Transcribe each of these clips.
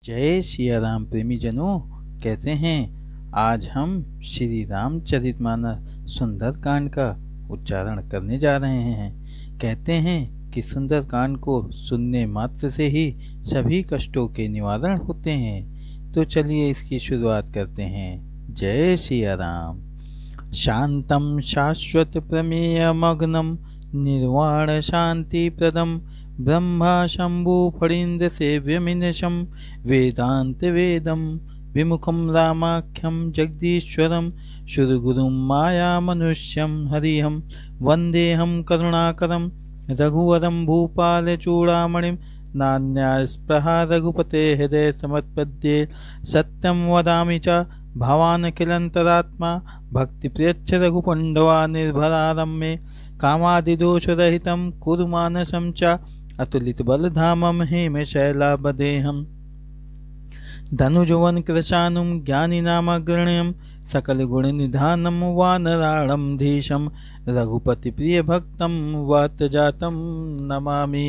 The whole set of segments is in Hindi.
जय सिया राम प्रेमी जनों, कैसे हैं। आज हम श्री रामचरितमानस सुंदरकांड का उच्चारण करने जा रहे हैं। कहते हैं कि सुंदरकांड को सुनने मात्र से ही सभी कष्टों के निवारण होते हैं। तो चलिए इसकी शुरुआत करते हैं। जय सिया राम। शांतं शाश्वत प्रमेय मग्नं निर्वाण शांति प्रदम ब्रह्मा शंभु फणीन्द्र सेव्यमीनशं वेदांत वेदम विमुखं रामाख्यं जगदीश्वरं शुरगुरुं माया मनुष्यं हरिहं वन्देऽहं करुणाकरं रघुवरं भूपालचूडामणिं नान्यास्पृहा रघुपते हृदय समत्पद्ये सत्यं वदामि च भवान् किलन्तरात्मा भक्तिप्रियच्छ रघुपण्डवा निर्भरारम्ये कामादिदोषरहितं कुरु मानसं च अतुलितबलधामं हेमशैलाभदेहं धनुजवन कृशानुं ज्ञानिनामग्रण्यं सकलगुणनिधानं वानराणं धीशं रघुपतिप्रियभक्तं वातजातं नमामि।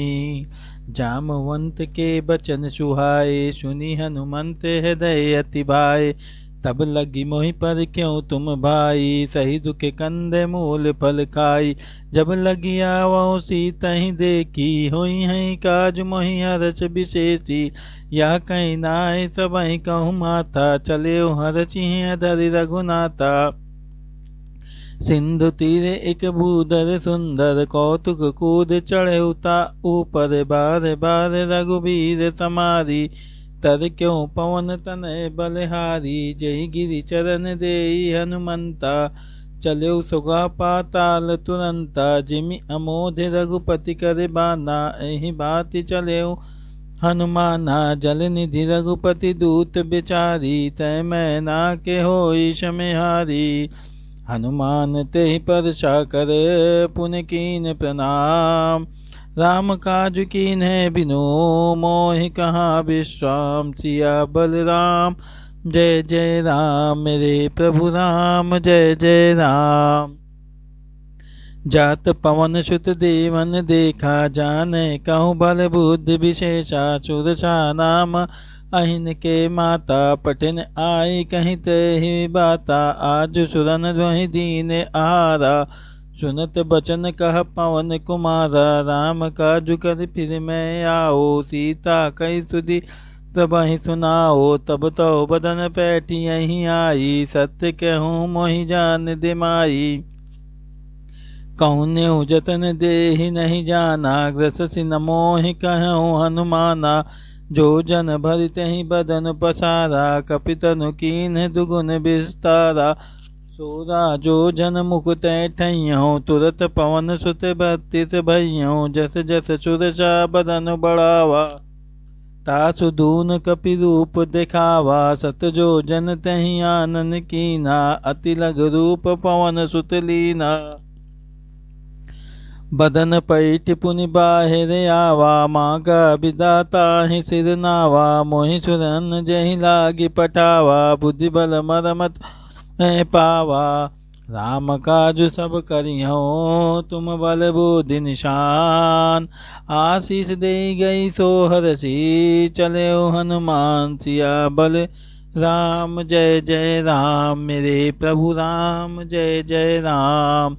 जामवंत के बचन सुहाए सुनी हनुमंत हृदय अति भाए तब लगी मोहि पर क्यों तुम भाई सही दुख कंद मूल फल खाई जब लगी आवो सीतहि देखी होई है काज मोहि हरच विशेषी यह कहीं नाय सबहि कहूँ माथा चले हरचि धरि रघुनाथा सिंधु तीरे एक भूधर सुंदर कौतुक कूद चढ़े उता ऊपर बार बार रघुबीर समारी तर क्यों पवन तनय बलहारी जय गिरि चरण देई हनुमंता चलो सुगा पाताल तुरंता जिमि अमोध रघुपति कर बाना एहि बाति चले हनुमाना जल निधि रघुपति दूत बिचारी तय मैना के होई शमेहारी हनुमान तेहि पर कर पुन कीन प्रणाम राम काज कीन्ह बिनु मोहि कहाँ विश्राम सिया बलराम जय जय राम मेरे प्रभु राम जय जय राम। जात पवन सुत देवन देखा जाने कहूँ बल बुद्धि विशेषा सुरसा नाम अहिन के माता पठन आई कहीं ते बाता आज सुरन ध्वनि दीन आहारा सुनत बचन कह पवन कुमारा राम काजु कर फिर मैं आओ सीता कई सुधी तब ही सुनाओ तब तो बदन पैठी यहीं आई सत्य कहूँ मोहि जान दे माई कहूँ नेहु जतन दे नहीं जाना ग्रस सिन मोहि कहूँ हनुमाना जो जन भरित ही बदन पसारा कपितनु कीन्ह दुगुन विस्तारा सोरा जो जन मुख तय ठइयों तुरत पवन सुत बत्तीस भइयों जस जस सुरसा बदन बढ़ावा तासु दून कपि रूप दिखावा सत जो जन तहि आनन कीना अति लग रूप पवन सुत लीना बदन पैठ पुनि बाहिर आवा मांगा विदाता ही सिर नावा मोहि सुरन जहि लागी पठावा बुद्धि बल मरमत पावा राम काजु सब करियो तुम बल बुद्धि निशान आशीष दे गई सो हरसी चले हनुमान सिया बल राम जय जय राम मेरे प्रभु राम जय जय राम।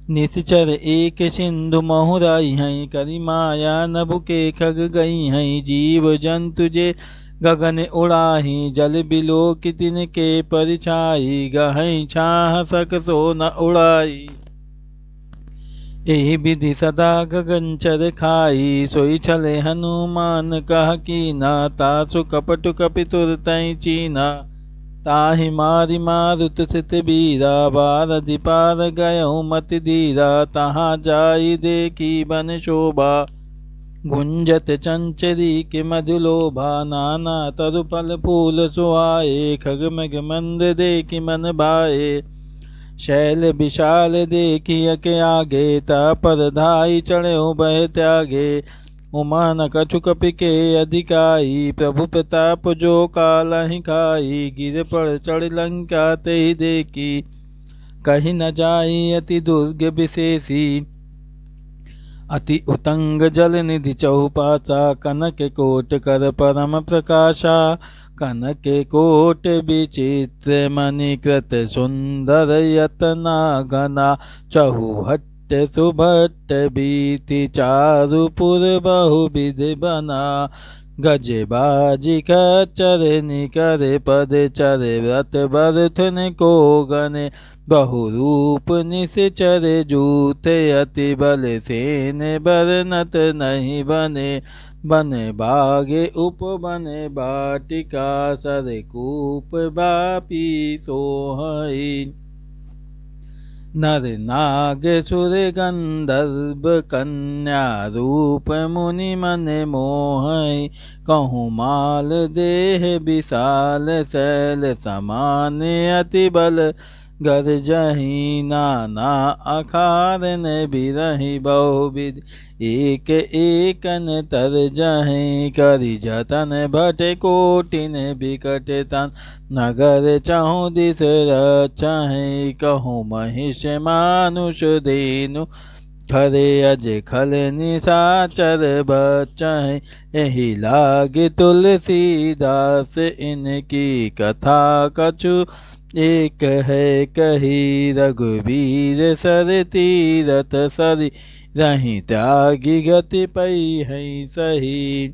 निश्चर एक सिंधु महुराई हैं करी माया नभु के खग गई हैं जीव जंतु जे गगन उड़ाही जल बिलो कितिन के परिछाई गहई छाह सक सो न उड़ाई एहि विधि सदा गगन चर खाई सोई छले हनुमान कह कीना तासु कपटु कपि तुरतई चीना ताहि मारि मारुत सित बीरा बारधि पार गयऊ मति धीरा तहाँ जाई देखी बन शोभा गुंजत चंचरी के मधुलोभा नाना तरु फल फूल सुहाए खग मग मंद देखी मन भाए शैल विशाल देखी के आगे पर धाई चढ़े बह त्यागे उमा न कछु कपि के अधिकाई प्रभु प्रताप जो काल ही खाई गिर पड़ चढ़ लंका ते ही देखी कहीं न जाई अति दुर्ग विशेषी अति उतंग जल निधि चौपाचा कनक कोट कर परम प्रकाशा कनक कोट विचित्र मणिकृत सुंदर यतना घना चहुहट्ट सुभट्ट बीति चारुपुर बहुविध बना गज बाजी खच्चर निकर पद चर व्रत बरथुन को गने बहुरूप निश्चर जूते अति बल सेन बरनत नहीं बने बन बागे उपबने बाटिका सर कूप बापी सोहई नर नाग सुर गंधर्व कन्या रूप मुनि मन मोहय कहूँ माल देह विशाल शैल समान अति बल गरजहि नाना अखार न बिरहि बहुविध एक एकन तर जहि करि जतन भट कोटिन बिकट तन नगर चहु दिस रचहि कहूँ महिष मानुष धेनु खरे अज खल निशाचर बचहि एहि लागे तुलसीदास इनकी कथा कछु एक है कही रघुवीर सर तीरथ सरि रही त्यागी गति पई है सही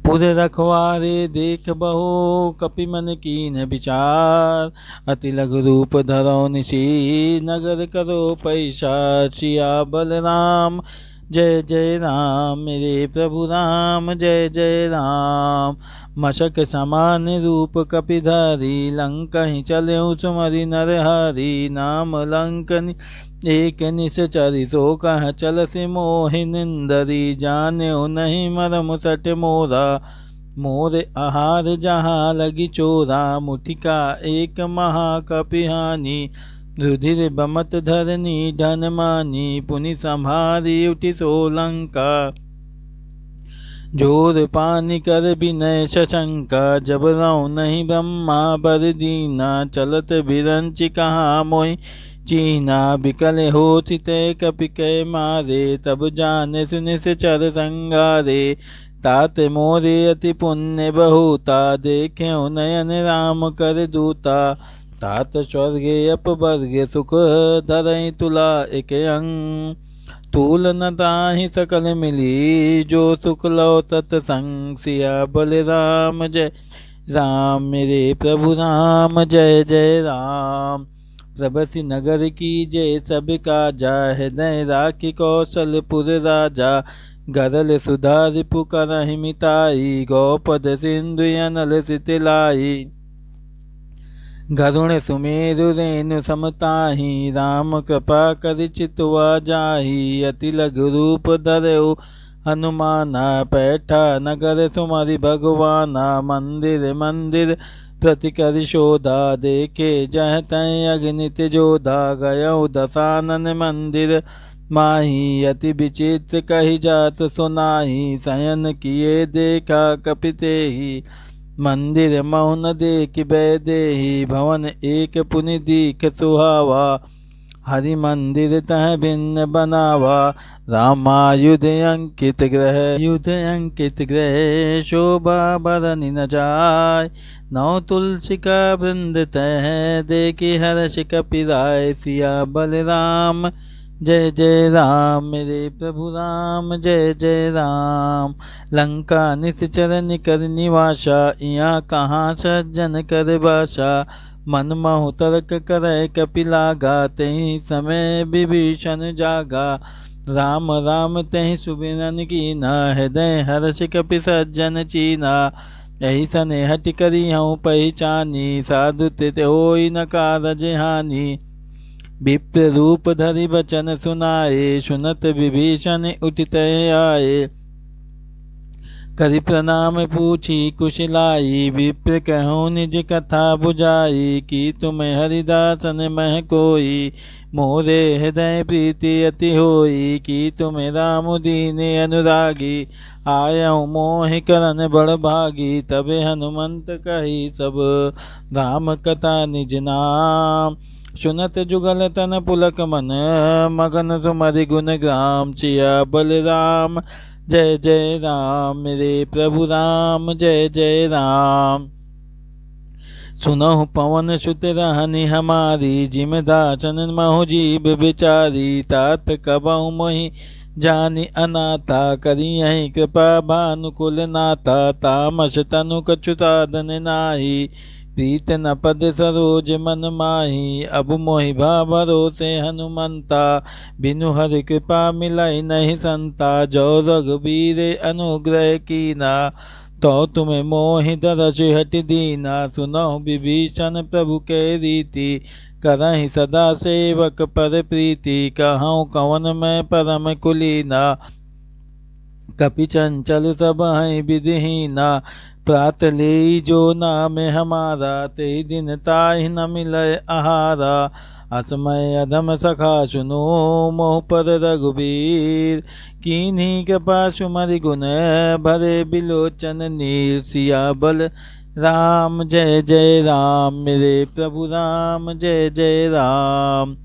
पुर रखवारे देख बहु कपि मन कीन विचार अति लघु रूप धरो निशी नगर करो पैशाचिया बलराम जय जय राम मेरे प्रभु राम जय जय राम मशक समान रूप कपिधारी लंका ही चले सुमरि नरहरि नाम लंकनि एक निश्चरि सो कह चल से मोहि निंदरी जाने नहीं मरम सट मोरा मोर आहार जहाँ लगी चोरा मुठिका एक महाकपिहानी रुधिर बमत धरनी धन मानी पुनि संभारी उठी सोलंका जोर पानी कर विनय शशंका जब रऊ नहीं ब्रह्मा बर दीना चलत बिरंच कहाँ मोहि चीना बिकल हो चिते कपि कै मारे तब जाने सुने से चर संगारे तात मोरे अति पुण्य बहुता देखे नयन राम कर दूता तात स्वर्गे अपवर्गे सुख धरई तुला एक अंग तूल न ताहि सकल मिली जो सुख लो तत्संग सिया बलराम जय राम मेरे प्रभु राम जय जय राम प्रभसी नगर की जय सब काजा हृदय राखी कौशलपुर राजा गरल सुधा रिपु करहि मिताई गौपद सिंधु अनल सितलाई गरुण सुमेरु रेणु समताहि राम कृपा कर चितुआ जाहि अति लघु रूप धरऊ हनुमाना पैठा नगर सुमरि भगवाना मंदिर मंदिर प्रति कर शोधा देखे जह तय अग्नित जोधा गयऊ दशानन मंदिर माही अति विचित्र कही जात सुनाही शयन किए देखा कपिते ही मंदिर मौन देख बैदेही भवन एक पुनि दीख सुहावा हरि मंदिर तह भिन्न बनावा रामायुध अंकित ग्रह शोभा बरनि न जाय नौ तुलसी का वृंद तह देखी हर्ष कपिराय सिया बलराम जय जय राम मेरे प्रभु राम जय जय राम लंका निश्चर निकर निवासा यहाँ कहाँ सज्जन कर बासा मन महु तर्क करे कपिला गाते ही समय विभीषण जागा राम राम तहि सुबिरन कीना हृदय हर्ष कपि सज्जन चीना यही सने हट करी हूँ पहचानी साधु तित होई न कारज हानि विप्र रूप धरि बचन सुनाए सुनत विभीषण उठित आए करि प्रणाम पूछी कुशलाई विप्र कहूँ निज कथा बुझाई कि तुम हरिदासन मह कोई मोरे हृदय प्रीति अति होई कि तुम राम दीन अनुरागी आयऊ मोहि करन बड़ भागी तबे हनुमंत कही सब राम कथा निज नाम सुनत जुगल तन पुलक मन, मगन तुम्हारी गुण ग्राम। सिया बलराम जय जय राम, मेरे प्रभु राम जय जय राम। सुनहु पवन सुत रहनी हमारी, जिम दासन महु जीव बिचारी। तात कबहु मोहि जानी अनाथा, करी यही कृपा भानुकुल नाथा। तामस तनु कछु साधन नाही, प्रीत न पद सरोज मन माही। अब मोहि भरोसे हनुमंता, बिनु हरि कृपा मिलाई नहीं संता। जो रघुबीर अनुग्रह कीना, तो तुम्हें मोहि दरस हट दीना। सुनहु विभीषण प्रभु के रीति, करहि सदा सेवक पर प्रीति। कहूँ कवन मैं परम कुलीना, कपि चंचल सब हैं विधिहीना। प्रात ले जो नाम हमारा, ते दिन ताहि न मिलय आहारा। असमय अधम सखा सुनो, मोह पर रघुबीर। कीन्ही कृपा सुमरि गुण, भरे बिलोचन नीर। सिया बल राम जय जय राम, मेरे प्रभु राम जय जय राम।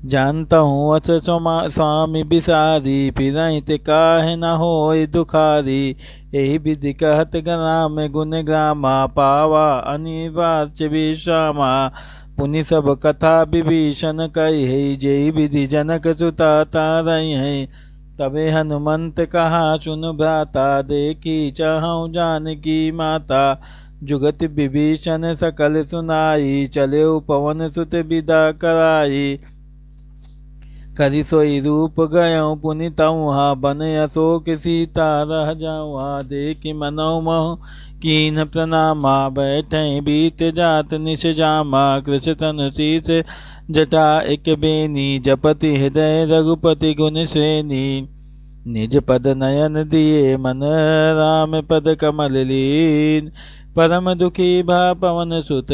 जानता हूँ अस स्वामी बिसारी, फिरहित काहे न होय दुखारी। एहि विधि कहत ग्राम गुण ग्रामा, पावा अनिवार्य विश्रामा। पुनि सब कथा विभीषण कही, जेहि विधि जनक सुता तारई है। तबे हनुमंत कहा सुन भ्राता, देखी चाहूँ जानकी माता। जुगत विभीषण सकल सुनाई, चले पवन सुत विदा कराई। करि सोई रूप गयो पुनि तउहा, बन अशोक सीता रह जाऊहा। देखि मनोमोह कीन्ह प्रणामा, बैठे बीत जात निश जामा। कृष तनु शीस जटा एक बेनी, जपति हृदय रघुपति गुण श्रेणी। निज पद नयन दिए मन, राम पद कमल लीन। परम दुखी भा पवन सुत,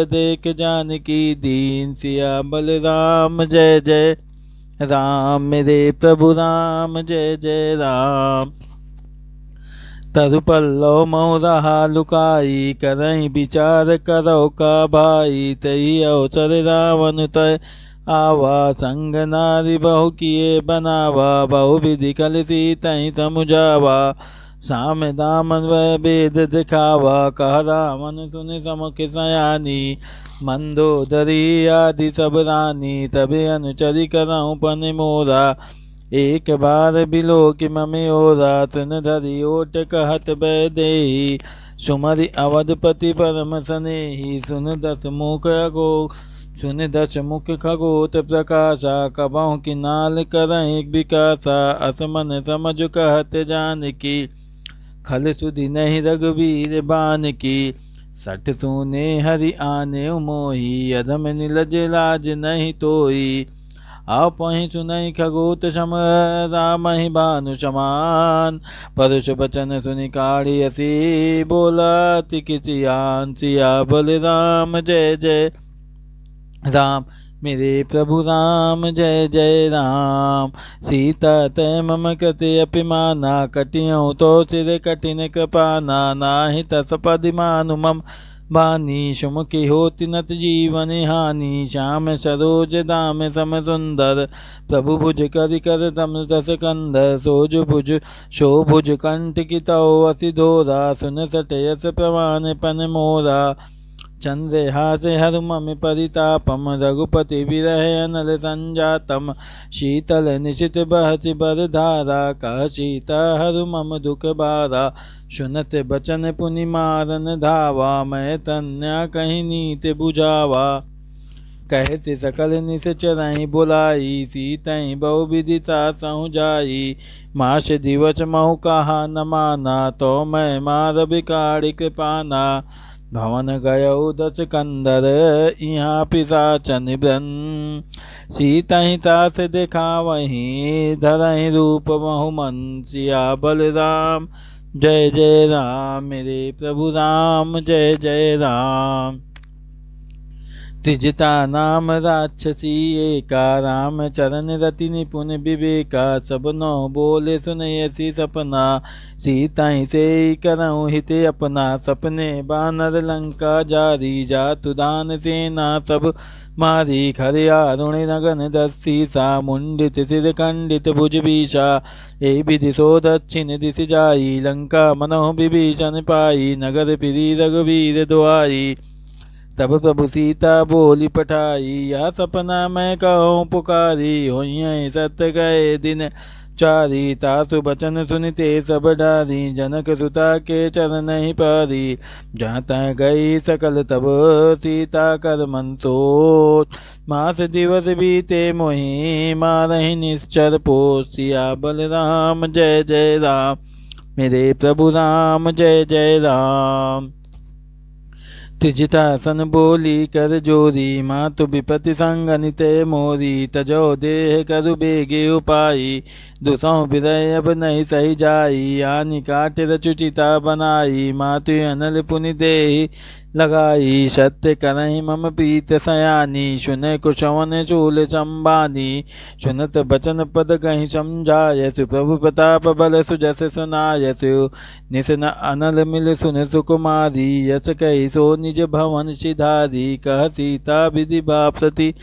देख जानकी दीन। सिया बलराम जय जय राम, मेरे प्रभु राम जय जय राम। तरु पल्लव महु रहा लुकाई, करहि विचार करो का भाई। तही अवसर रावण तय आवा, संग नारी बहु किए बनावा। बहु विधि कलसी तही समुझावा, साम दामन वह भेद दिखावा। कह रावण सुनि समुख सयानी, मंदोदरी आदि सब रानी। तबे अनुचरी करऊँ पन मोरा, एक बार बिलोकि ममि ओरा। तृण धरि ओट कहत बै देहि, सुमरि अवधपति परम सनेहि। सुन दस मुख खगोत प्रकाशा, कबहु किनाल करहि विकासा। असमन समझ कहत जानकी, खल सुधि नहीं रघुबीर बानकी। सठ सूने हरि आने मोही, अधम निलज लाज नहीं तोई। आपहि सुनहि खगोत सम, रामहि भानु समान। परुष बचन सुनि काढ़ी हसी, बोला तिकिसियान। सिया बलराम जय जय राम, मेरे प्रभु राम जय जय राम। सीता तय मम कृते अपिमाना, कटियौ तो सिर कठिन कृपाना। नाहि तस पदि मानु मम बानी, सुमुखी होति नत जीवन हानि। श्याम सरोज दाम सम सुंदर, प्रभु भुज करि कर तम दस कंधर। सोज भुज शो भुज कंठ की तौ अति धोरा, सुन सटयस प्रवान पन मोरा। चंद्र हास हर मम परितापम, रघुपति विरह अनल संजातम। शीतल निशित बहसि बर धारा, कह सीता हर मम दुख बारा। सुनत बचन पुनि मारन धावा, मैं तन्या कहीं नीत बुझावा। कहते सकल निश्चरहि बुलाई, सीतहि बहु विदिता सहु जाई। मास दिवस महु कहा न माना, तो मैं मार बिकाड़ी कृपाना। भवन गयौ दस कंदर, यहाँ पिशाचन ब्रन। सीतहि तास देखावहि, धरहि रूप महु मन। सिया बलराम जय जय राम, मेरे प्रभु राम जय जय राम। त्रिजता नाम राक्षसी एका, राम चरण रति निपुण विवेका। सब नौ बोले सुनयसी सपना, सीताई से करऊँ हित अपना। सपने बानर लंका जारी, जातु दान सेना सब मारी। खरे आरुण नगन दस्सी सा, मुंडित सिर खंडित भुज भीषा। ए विधि सो दक्षिण दिश जाई, लंका मनोह विभीषण पाई। नगर फिरी रघुवीर दुआरी, तब प्रभु सीता बोली पठाई। या सपना मैं कहूँ पुकारी, होइए सत्य गए दिन चारी। तासु बचन सुनते सब डारी, जनक सुता के चरण ही पारी। जहाँ तहाँ गई सकल तब सीता कर मन सोच, मास दिवस बीते मोहि मारहि निश्चर पोष। सिया बलराम जय जय राम, मेरे प्रभु राम जय जय राम। त्रिजटा सन बोली कर जोरी, मातु विपति संगनिते मोरी। तजो देह करु बेगे उपाई, दुसौ विरय अब नहीं सही जाई। आनि काट रचुचिता बनाई, मातु अनल पुनि देहि लगाई। सत्य करहि मम प्रीत सयानी, सुन कुशवन चूल संबानी। सुनत बचन पद कहीं समझायसु, प्रभु प्रताप बल सुजस सुनायसु। निसन अनल मिल सुन सुकुमारी, यस कही सो निज भवन सिधारी। कह सीता विधि बापति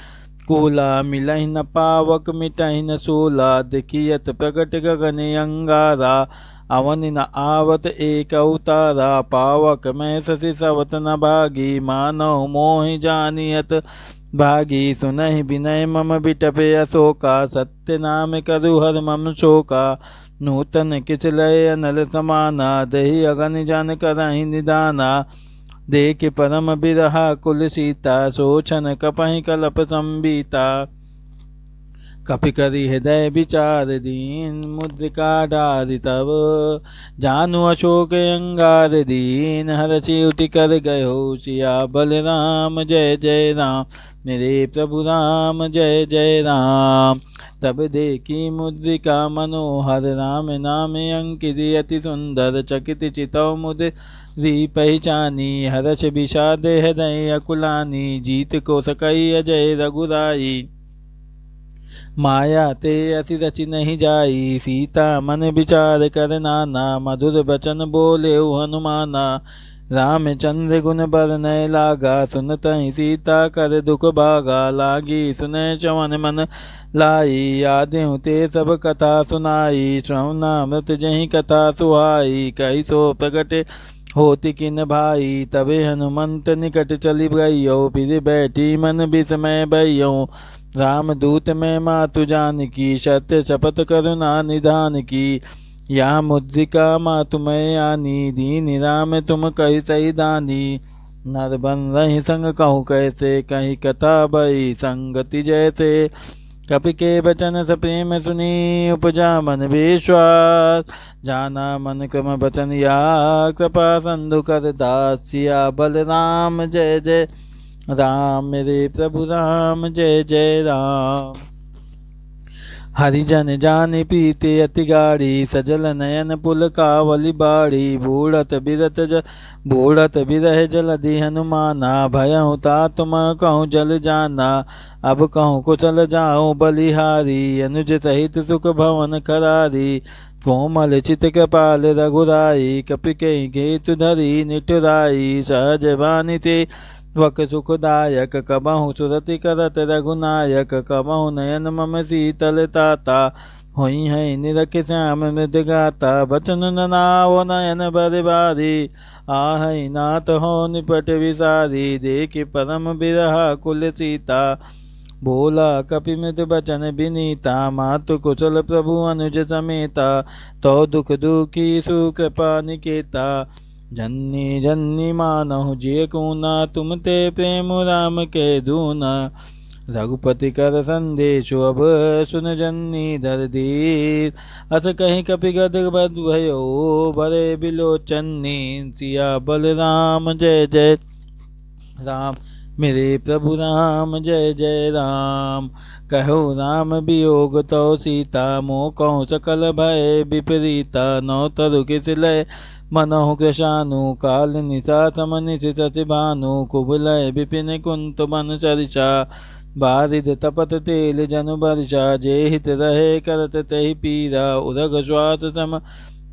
कूला, मिलहि न पावक मिटहि न सूला। देखियत प्रकट गगन अंगारा, अवनि न आवत एक अवतारा। पावक में शशि सवत न भागी, मानव मोहि जानियत भागी। सुनहि विनय मम बिटपे अशोका, सत्य नाम करु हर मम शोका। नूतन किच लय अनल समाना, दही अगन जन करहि निदाना। देख परम बिरहा कुल सीता, सोचन कपहि कलप संबीता। कपि करि हृदय विचार दीन, मुद्रिका डारि तब। जानु अशोक अंगार दीन, हरषि उठि कर गयो सिया। बलराम जय जय राम, मेरे प्रभु राम जय जय राम। तब देखी मुद्रिका मनोहर, राम नाम अंकित अति सुंदर। चकित चितौ मुद्री पहचानी, हर्ष विषाद हृदय अकुलानी। जीत को सकई अजय रघुराई, माया ते अति रचि नहीं जाई। सीता मन विचार कर नाना, मधुर बचन बोले हनुमाना। रामचंद्र गुण बरनय लागा, सुनतहि सीता कर दुख भागा। लागी सुनय चवन मन लाई, आदेहु ते सब कथा सुनाई। श्रवणामृत जहि कथा सुहाई, कहि सो प्रगटे होति किन भाई। तबे हनुमंत निकट चली गयो, फिर बैठी मन विस्मय भइयो। राम दूत में मातु जानकी, सत्य शपथ करुणा निधान की। या मुद्रिका मातु मैं आनी, दीन राम तुम कही सही दानी। नर बन रही संग कहूँ कैसे, कहीं कथा भई संगति जैसे। कपि के बचन स प्रेम सुनी, उपजा मन विश्वास। जाना मन क्रम बचन या, कृपा संधु कर दासिया। बलराम जय जय राम, मेरे प्रभु राम जय जय राम। हरिजन जानि प्रीति अति गाढ़ी, सजल नयन पुल कावली बाड़ी। बूढ़त बिरह जलधि हनुमाना, भयहु तात मैं कहूँ जल जाना। अब कहूँ कुशल जाऊँ बलिहारी, अनुज सहित सुख भवन करारी। कोमल चित कृपाल रघुराई, कपि कहि घेतु धरी निठुराई। सहज वाणी ते वक सुखदायक, कबहु सुरति करत रघुनायक। कबहु नयन मम शीतल ताता, होई है निरख श्याम मृद गाता। बचन नाव नयन बर बारी, आहै नाथ हो निपट विसारी। देख परम बिरहा कुल सीता, बोला कपि मृदु बचन बिनीता। मातु कुशल प्रभु अनुज समेता, तो दुख दुखी सुकृपा निकेता। जन्नी जन्नी मानहु जिय कूना, तुम ते प्रेम राम के दूना। रघुपति कर संदेशु अब सुन जन्नी धर धीर। अस कहीं कपि गद बद भयो, भरे बिलोचनी। सिया बलराम जय जय राम, मेरे प्रभु राम जय जय राम। कहो राम वियोग तो सीता, मोह कहूँ सकल भय विपरीता। नौ तरु किस लय मनहु कृशानु काल निशा समनिशित भानु कुबलय विपिन कुंत बन चरिषा बारिद तपत तेल जनु बरिषा जे हित रहे करत तहि पीरा उदग श्वास सम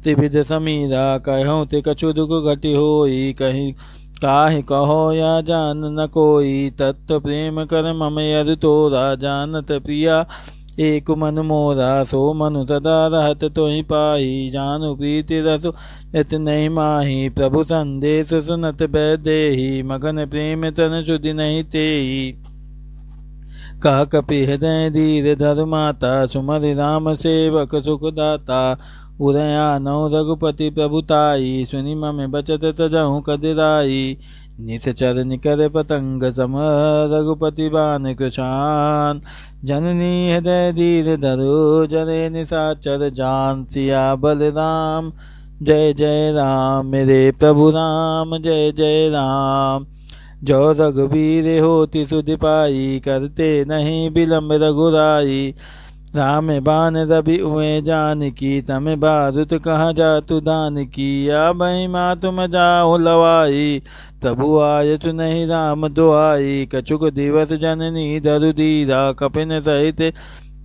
त्रिविध समीरा कहूँ ते कछु दुख घटी होई कहीं काहि कहो या जान न कोई तत्व प्रेम कर मम यरु तोरा जानत प्रिया एक मन मोरा सो मनु सदा रहत तोहि पाही जानु प्रीति रसु इत नहीं माही प्रभु संदेश सुनत बैदेही मगन प्रेम तन शुद्धि नहीं तेही कह कपि हृदय धीर धर माता सुमरि राम सेवक सुखदाता उदया नौ रघुपति प्रभुताई सुनि मम बचत तजहु कदिराई निश्चर निकर पतंग सम रघुपति बान कृशान जननी हृदय धीर धरो जरे निशाचर जान सिया बलराम जय जय राम मेरे प्रभु राम जय जय राम जो रघुवीर होति सुधि पाई करते नहीं विलम्ब रघुराई राम बान रवि उए जान की तम बारुत कहाँ जातु दान की या बही माँ तुम जाओ लवाई प्रभु आय तु नहीं राम दुआई कछुक दिवस जननी धरु धीरा कपिन सहित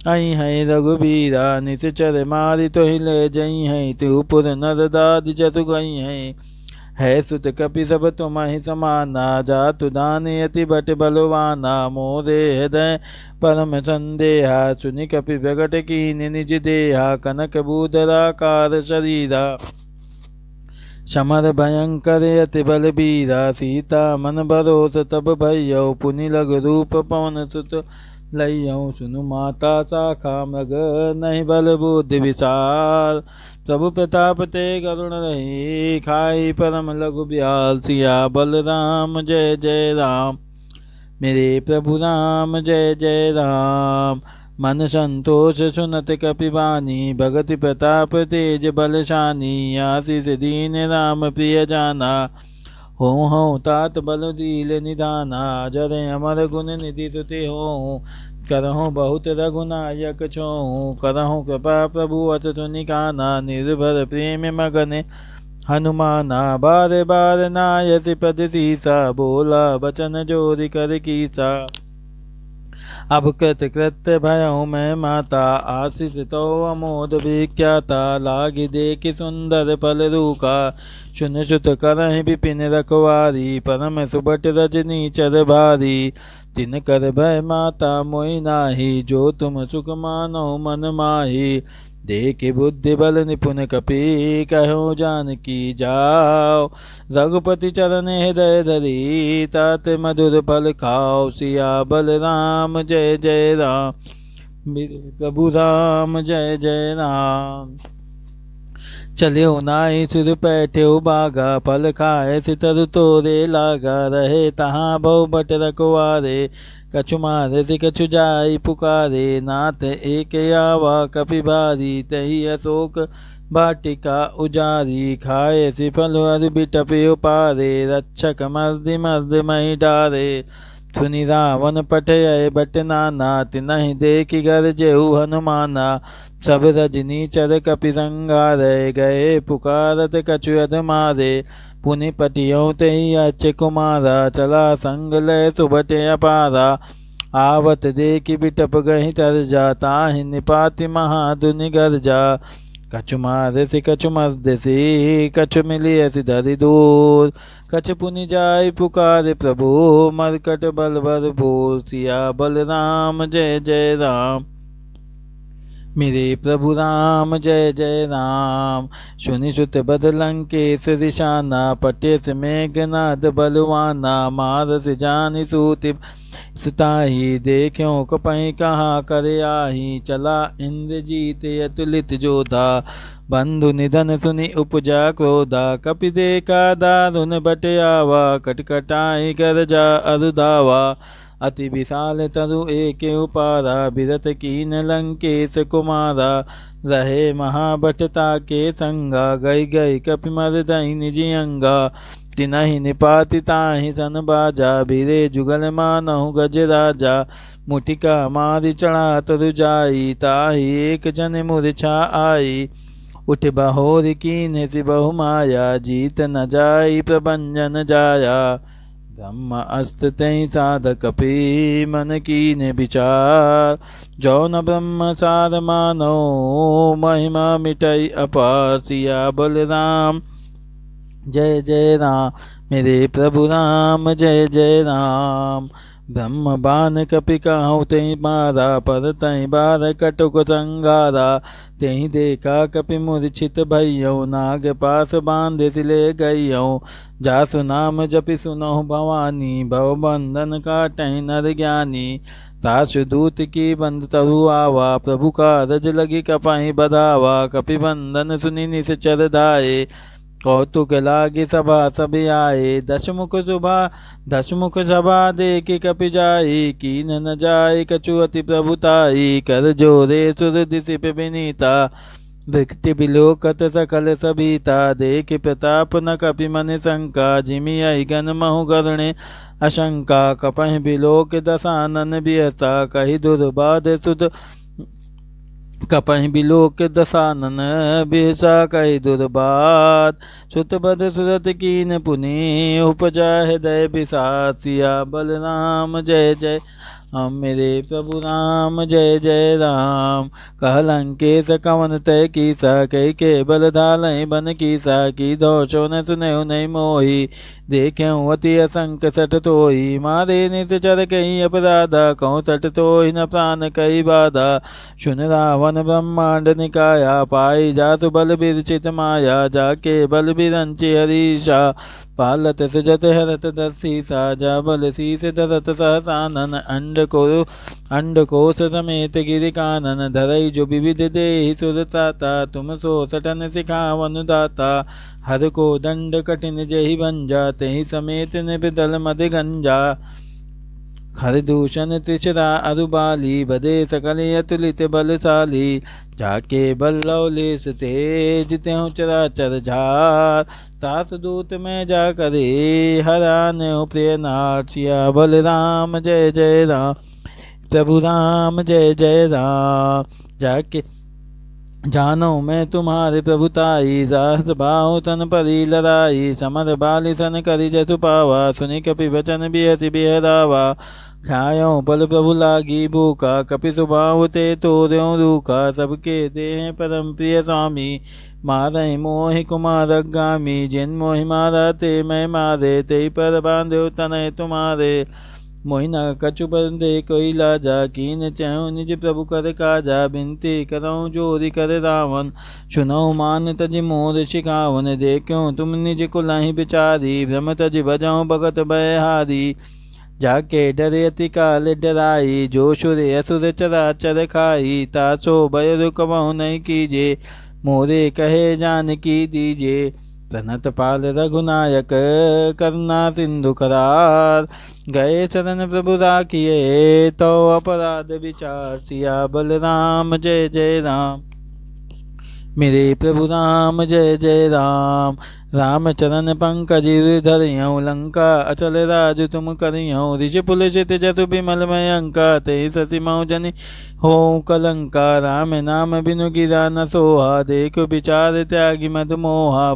आई है रघुबीरा निश्चर मारि तो ले जई है त्रिपुर नर दाद जतु गई है सुत कपि सब तुम ही समाना जातु दान यति बट बलवाना मोरे हृदय परम संदेहा सुनि कपि प्रगट कीन निज देहा कनक बूधराकार शरीरा समर भयंकर यति बल बीरा सीता मन भरोस तब भय्यौ पुनि लग रूप पवन सुत लय्यौ सुनु माता शाखा मृग नहीं बल बुद्धि विचार प्रभु प्रताप ते करुण रही खाई परम लघु ब्याल सिया बलराम जय जय राम मेरे प्रभु राम जय जय राम मन संतोष सुनत कपिवानी भगति प्रताप तेज बलशानी आशीष दीन राम प्रिय जाना हो तात बल दील निधाना जरे अमर गुण निधि तुति हो करहु बहुत रघुनायक छोहु करहु कृपा प्रभु अतु निकाना निर्भर प्रेम मगन हनुमाना बार बार नायसि पद सीसा बोला बचन जोरि कर कीसा अब कृत कृत्य भयउ मैं माता आशीष तो अमोद विख्याता लागी देखि सुंदर फल रूका सुन सुत करहि विपिन रखवारी परम सुबट रजनी चर भारी तिन कर भय माता मोहि नाही जो तुम सुख मानो मन माही देख बुद्धि बल निपुण कपि कहो जानकी जाओ रघुपति चरण हृदय धरी तात मधुर फल खाओ सिया बलराम जय जय राम मेरे प्रभु राम जय जय राम चलियो नाई सुर पैठ्यो बागा फल खाए सितर तोरे लागा रहे तहाँ बहु बट रखवारे कछु मारे से कछु जाई पुकारे नाथ एक आवा कपि भारी तही अशोक बाटिका उजारी खाए से फल हर बिटपे पारे रक्षक मर्दि मर्द मही डारे सुनि रावण पठय बट नाना तिनहि देखि गरजेहु हनुमाना सब रजनी चर कपि संगारे गए पुकारत कछु यद मारे पुनि पटियों तेहि अच्छे कुमारा चला संग लय सुबट अपारा आवत देखि बिटप गहि तरजा ताहि निपाति महाधुनि गर्जा कछु मारसि कछु मर्दसि कछु मिलियसि धरि दूर कछु पुनि जाय पुकार प्रभु मरकट बल भर भूर सिया बलराम जय जय राम मेरे प्रभु राम जय जय राम सुनि सुत बदलंकेश दिशाना पटेश मेघनाद बलवाना मारस जानि सूति सुताही देखियो कपहि कहाँ करे आही चला इंद्रजीत अतुलित जोधा बंधु निधन सुनि उपजा क्रोधा कपि देखा दारुन बट आवा कटकटाई गरजा अरुदावा अति विशाल तरु एक उपारा बिरत कीन लंकेश कुमारा रहे महाभटता के संगा गई गई कपि मर्दहि निजि अंगा तिनहि निपाति ताहि सन बाजा बिरे जुगल मानहु गज राजा मुटिका मारि चढ़ा तरु जाई ताहि एक जन मूर्छा आई उठ बहोर कीन सि बहु माया, जीत न जाई प्रभंजन जाया। ब्रह्म अस्त तै साधक पे मन कीने विचार, जो न ब्रह्म सार मानो महिमा मिटई अपार। सिया बलराम जय जय राम, मेरे प्रभु राम जय जय राम। ब्रह्म बान कपि कहूँ तेहि मारा, पर तहि बार कटुक संगारा। तेहि देखा कपि मूर्छित भइयौ, नाग पास बांधे ले गइयौ। जासु नाम जपि सुनहु भवानी, भव बंधन काटहि नर ज्ञानी। तासु दूत की बंद तरु आवा, प्रभु कारज लगी कपहि बधावा। कपि बंधन सुनि निश्चर धाये, कौतुक लागी सभा सब आए। दशमुख सभा देखि कपि जाई, कीन न जाय कछु अति प्रभुताई। कर जोरे सुर दिशि पे विनीता, विकटि बिलोकत सकल सबीता। देख प्रताप न कपि मन शंका, जिमि आई गन महु गरुणे आशंका। कपहि बिलोक दसानन बियसा, कहि दुर्बाध सुत कपहि बिलोक दसानन बिहसा। कहि दुर्बाद सुत बद सुरत कीन पुनि, उपजा हृदय विषाद। सिया बलराम जय जय हम, मेरे प्रभु राम जय जय राम। कह लंकेश कवन तय कीसा, कही के बल धालहि बन कीसा। की दोषो न सुनहु नहीं मोही, देख्यऊ अति असंक सठ तोही। मारे निश्चर कही अपराधा, कहूँ सठ तोहि न प्राण कही बाधा। सुन रावण ब्रह्मांड निकाया, पाई जातु बल बिरचित माया। जाके बल बिरंचि हरीशा, पालत सुजत हरत दर्शीसा। जा बल शीस धरत सहसानन, अंडकोश समेत गिरि कानन। धरई जो विविध देहि सुरताता, तुम सो सटन सिखावन दाता। हर को दंड कठिन जेहि भंजा, तेहि समेत निबदल मद गंजा। खर दूषण त्रिशरा अरुबाली, बदे सकल अतुलित बलशाली। जाके बल्लौलेस तेज त्यों चराचर झार, तास दूत में जा करे हराने प्रिय नाथ। सिया बलराम जय जय राम, प्रभु राम जय जय राम। जाके जानो मैं तुम्हारे प्रभुताई, सहस बाहु तन परी लड़ाई। समर बाली सन करी जसु पावा, सुनि कपि वचन बिहति बिहरावा। खायो बल प्रभु लागी भूखा, कपि सुबाहु ते तोर्यों रूखा। सबके देह परम प्रिय स्वामी, मारहि मोहि कुमारगामी। जिन मोहि मारा ते मैं मारे, ते पर बांध्यो तनय तुम्हारे। मोहि न कछु बंदे कोई लाजा, कीन चहु निज प्रभु कर काजा। बिनती करऊँ जोरी कर रावण, सुनऊ मान तज मोर शिखावन। देखूँ तुम निज कुलहि बिचारी, भ्रम तज भजऊँ भगत भयहारी। जाके डरे अति काल डराई, जो सुर असुर चराचर खाई। तासो भय रुकबहु नहीं कीजे, मोरे कहे जानकी दीजे। प्रणत पाल रघुनायक, करुणा सिंधु करार। गए चरण प्रभु राखिए, तो अपराध विचार। सिया बलराम जय जय राम, मेरे प्रभु राम जय जय राम। राम चरण पंकज धरियऊ, लंका अचल राज तुम करियऊ। ऋषि पुलसित जतु विमल मयंका, तेहि सति मऊ जनि हो कलंका। राम नाम बिनु गिरा न सोहा, देखो विचार त्यागी मद मोहा।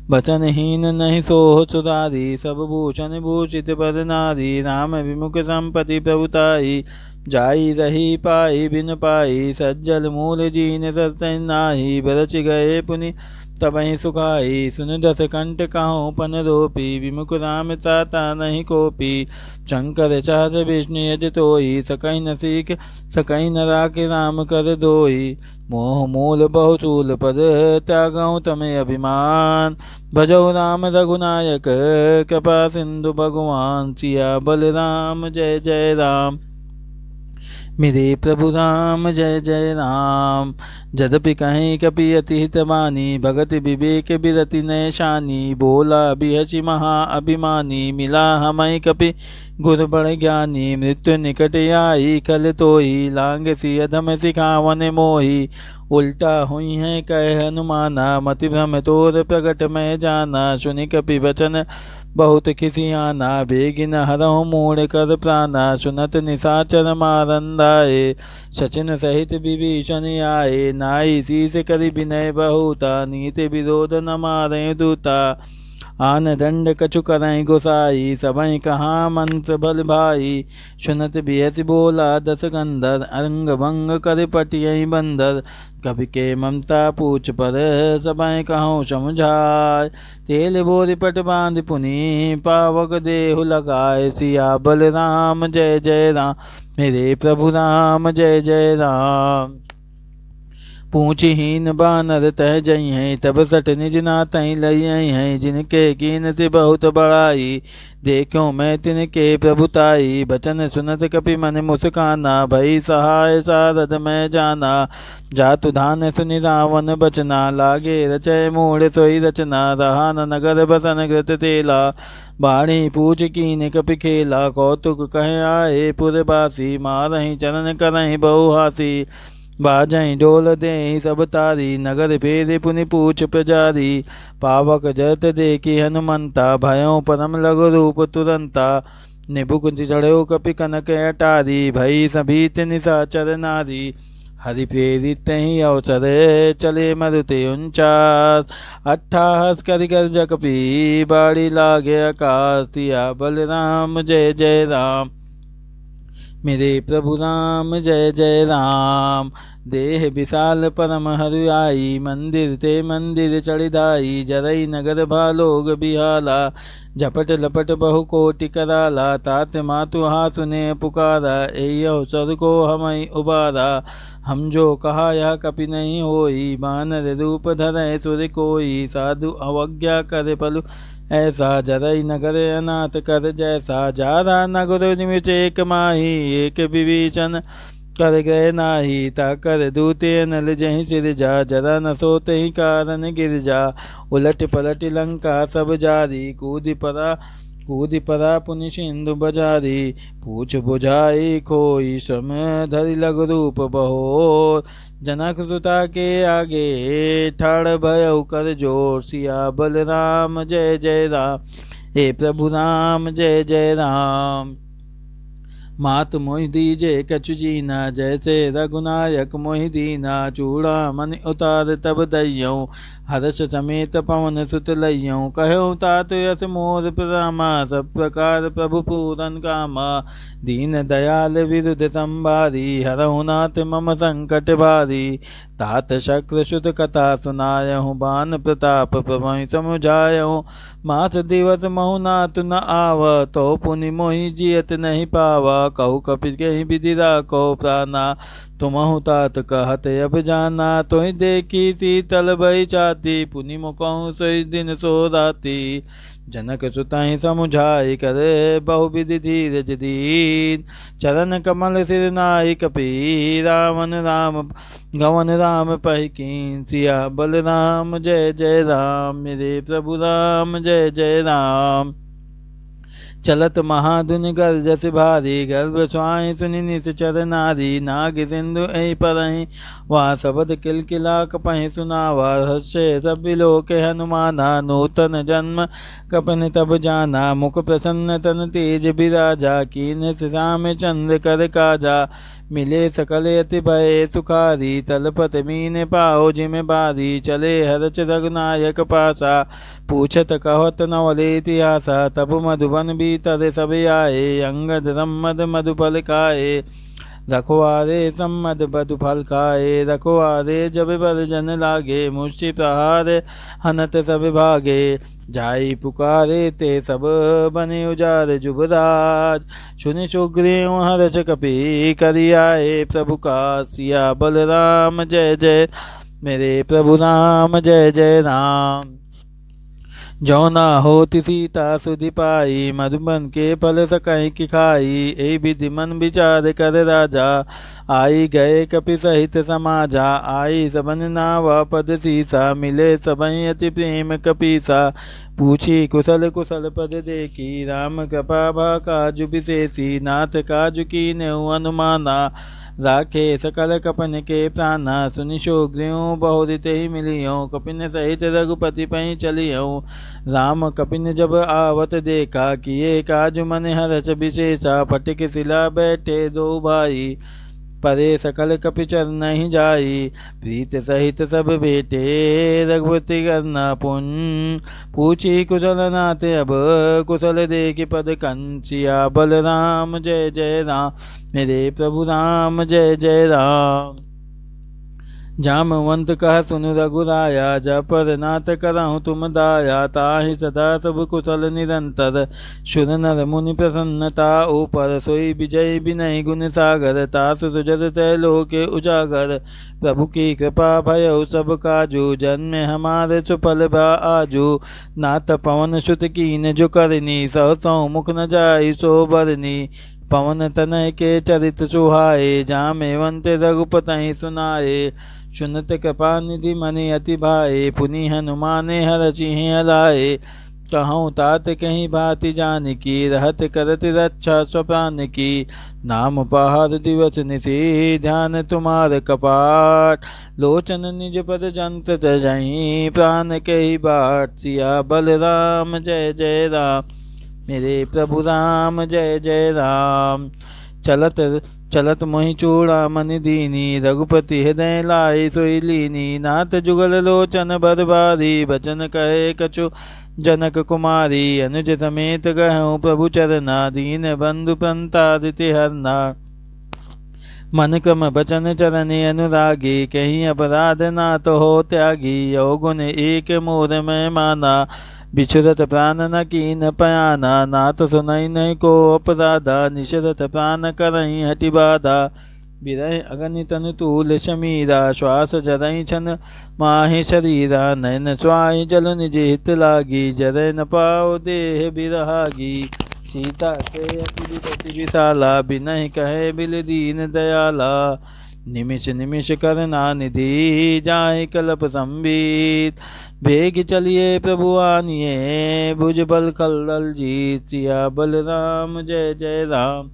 बचनहीन नहीं सोह सुधारी, सब भूषण भूषित पर नारी। राम विमुख संपत्ति प्रभुताई, जाई रही पाई बिन पाई। सज्जल मूल जीन सरतहि नाही, बरच गए पुनि तबहि सुखाई। सुन दस कंठ कहूँ पन रोपी, विमुख राम ताता नहीं कोपी। शंकर सहस विष्णु यज तोई, सकहि न सीख सकहि न राख राम कर दोई। मोह मूल बहुसूल पद, त्यागऊँ तमें अभिमान। भजौ राम रघुनायक, कृपा सिंधु भगवान। सिया बलराम जय जय राम, मेरे प्रभु राम जय जय राम। जदपि कहीं कपि अति हितवानी, भगत विवेक बिरति नैशानी। बोला बिहसि महा अभिमानी, मिला हमहि कपि गुर बड़ ज्ञानी। मृत्यु निकट आई खल तोही, लांग सी अधम सिखावन मोही। उल्टा हुई है कह हनुमाना, मति भ्रम तोर प्रगट मैं जाना। सुनि कपि वचन बहुत खिसियाना बेगिन हरहु मूढ़ कर प्राणा सुनत निशाचर मारंदाए सचिन सहित विभीषण आए नाई शीस करि विनय बहुता नीति विरोध न मारे दूता आन दंड कछु करई गोसाई सबई कहा मंत्र बल भाई सुनत बियति बोला दस गंधर अंग भंग कर पटियई बंदर कवि के ममता पूछ पर सबई कहूँ समझाय तेल बोरी पट बांध पुनि पावक देहु लगाए सिया बल राम जय जय राम मेरे प्रभु राम जय जय राम पूछहीन बानर तह जई हैं तब सट निज नातई लई हैं जिनके कीनति बहुत बड़ाई देखो मैं तिनके प्रभुताई बचन सुनत कपि मन मुस्काना भई सहाय सारद मैं जाना जातु धान सुनि रावण बचना लागे रचय मूढ़ सोई रचना रहा न नगर बसन कृत तेला बाणी पूछ कीन कपि खेला कौतुक कहे आए पुरबासी मारहि चरण करहि बहु हासी बाजई डोल दे सब तारी नगर फेरे पुनि पूछ प्रजारी पावक जत देखी हनुमंता भयो परम लघु रूप तुरंता निबुक चढ़ो कपि कनक अटारी भई सभीत निशाचर नारी हरि प्रेरित ही अवसर चले मरुते 49 अट्ठाहस करि गर्ज कपि बाड़ी लागे आकाश तिया बलराम जय जय राम मेरे प्रभु राम जय जय राम देह विशाल परम हरुआई मंदिर ते मंदिर चढ़िदाई जरई नगर भालोग बिहाला झपट लपट बहु कोटि कराला तात मातु हाथ ने पुकारा ए अवसर को हमई उबारा हम जो कहा यह कपि नहीं होई बानर रूप धरय सुर कोई साधु अवज्ञा करे पलु ऐसा जरई नगर अनाथ कर जैसा जारा नगर निमिष एक माही एक विभीषण कर गए नाही ताकर दूते नल जही सिर जा जरा न सोते ही कारण गिर जा उलट पलट लंका सब जारी कूदी परा पुनि सिंधु बजारी पूछ बुझाई खोई श्रम धरि लघु रूप बहो जनक सुता के आगे ठाड़ भयउ कर जोर सिया बलराम जय जय राम हे प्रभु राम जय जय राम मात मोहि दीजे कछु जीना जैसे रघुनायक मोहि दीना चूड़ा मन उतार तब दय्यऊ हर्ष समेत पवन सुत लय्यऊ कहो तात यस मोर प्ररामा सब प्रकार प्रभु पूरन कामा दीन दयाल विरुद्ध संभारी हरहु नाथ मम संकट भारी तात शक्र सुत कथा सुनायहु बान प्रताप प्रभु समुझायहु मास दिवस महु नाथ न आव तो पुनि मोहि जियत नहीं पावा कहु कपि कहि विधि राखो प्राणा तुमहु तात कहत अब जाना तोहि देखी शीतल भई छाती पुनि मुकहु सोई दिन सो राती जनक सुताहि समुझाई करे बहु विधि धीरज दीन चरण कमल सिर नाई कपि रावण राम गवन राम पहि कीन सिया बलराम जय जय राम मेरे प्रभु राम जय जय राम चलत महाधुनि गर्जस भारी गर्भ स्वाई सुनि निश्चर नारी नाग सिंधु ऐ परहि वहाँ सबद किलकिला कपहि सुनावा हर्षे सब लोक हनुमाना नूतन जन्म कपन तब जाना मुख प्रसन्न तन तेज बिराजा कीन राम चंद्र कर काजा मिले सकल अति भय सुखारी तलपत मीन पाओ जिम बारी चले हरच रघुनायक पासा पूछत कहत नवले इतिहासा तब मधुबन भीतर सब आए अंगद रम्मद मधुफल खाए रखवारे सम्मद मधुफल खाए रखवारे जब बर जन लागे मुष्टि प्रहार हनत सब भागे जाई पुकारे ते सब बने उजार जुबराज सुनि सुग्रीव हर्ष कपि करि आए प्रभु का सिया बलराम जय जय मेरे प्रभु राम जय जय राम जो न होति सीता सुधि पाई मधुबन के फल सकहि की खाई ए विधि मन विचार कर राजा आई गए कपि सहित समाजा आई सबन नावा पद सीसा मिले सबहि अति प्रेम कपीसा पूछी कुशल कुशल पद देखी राम कृपा भा काजु विशेषी नाथ काजु कीन्हु अनुमाना राखे सकल कपन के प्राणा। सुनि सुग्रीव बहुरित ही मिलियो, कपिन सहित रघुपति पहि चलियो। राम कपिन जब आवत देखा, किए काज मन हरष विशेषा। फटिक शिला बैठे दो भाई, परे सकल कपि चरण ही जाई। प्रीत सहित सब बेटे, रघुपति करना पुन। पूछी कुशल नाथ अब, कुशल देखि पद कंसिया। बलराम जय जय राम, मेरे प्रभु राम जय जय राम। जामवंत कह सुनु रघुराया, जब पर नाथ करहु तुम दाया। ताहि सदा सब कुशल निरंतर, सुर नर मुनि प्रसन्नता ऊपर। सोई विजय विनय गुण सागर, तासु सुजर तैलोके उजागर। प्रभु की कृपा भयउ सब काजू, जन्म हमारे सुफल भा आजू। नाथ पवन सुत कीन जो करनी, सहसौ मुख न जाई सो बरनी। पवन तनय के चरित सुहाए, जामेवंत रघुपति सुनाए। सुनत कृपा निधि मनि अति भाए, पुनि हनुमान हरषि हलाए। कहूँ तात कहीं भांति जानकी, रहत करत रक्षा स्वप्रान की। नाम पहाड़ दिवस निशि, ध्यान तुम्हार कपाट। लोचन निज पद जंत जहीं, प्राण के ही बाट। सिया बलराम जय जय राम, मेरे प्रभु राम जय जय राम। चलत चलत मोहि चूड़ामणि दीनी, रघुपति हृदय लाई सोई लीनी। नाथ जुगल लोचन बरबारी, बचन कहे कछु जनक कुमारी। अनुज समेत गहूँ प्रभु चरना, दीन बंधु पंतादिति हरना। मन क्रम बचन चरनि अनुरागी, कहीं अपराध नाथ हो त्यागी। अवगुण एक मोर में माना, बिछुरत प्राण न कीन पयाना। नाथ सुनई नहीं को अपराधा, निशरत प्राण करहीं हटि बाधा। बिरह अगनि तनु तूल शमीरा, श्वास जरई छन माहि शरीरा। नयन स्वाहि जल निज हित लागी, जरय न पाओ देह बिरहागी। सीता के अति विपति विशाला, बिनहि कहे बिल दीन दयाला। निमिष निमिष करना निधि, जाहि कल्प संबीत। भेग चलिए प्रभु आनिए, भुज बल खल्लल जीत। सिया बलराम जय जय राम,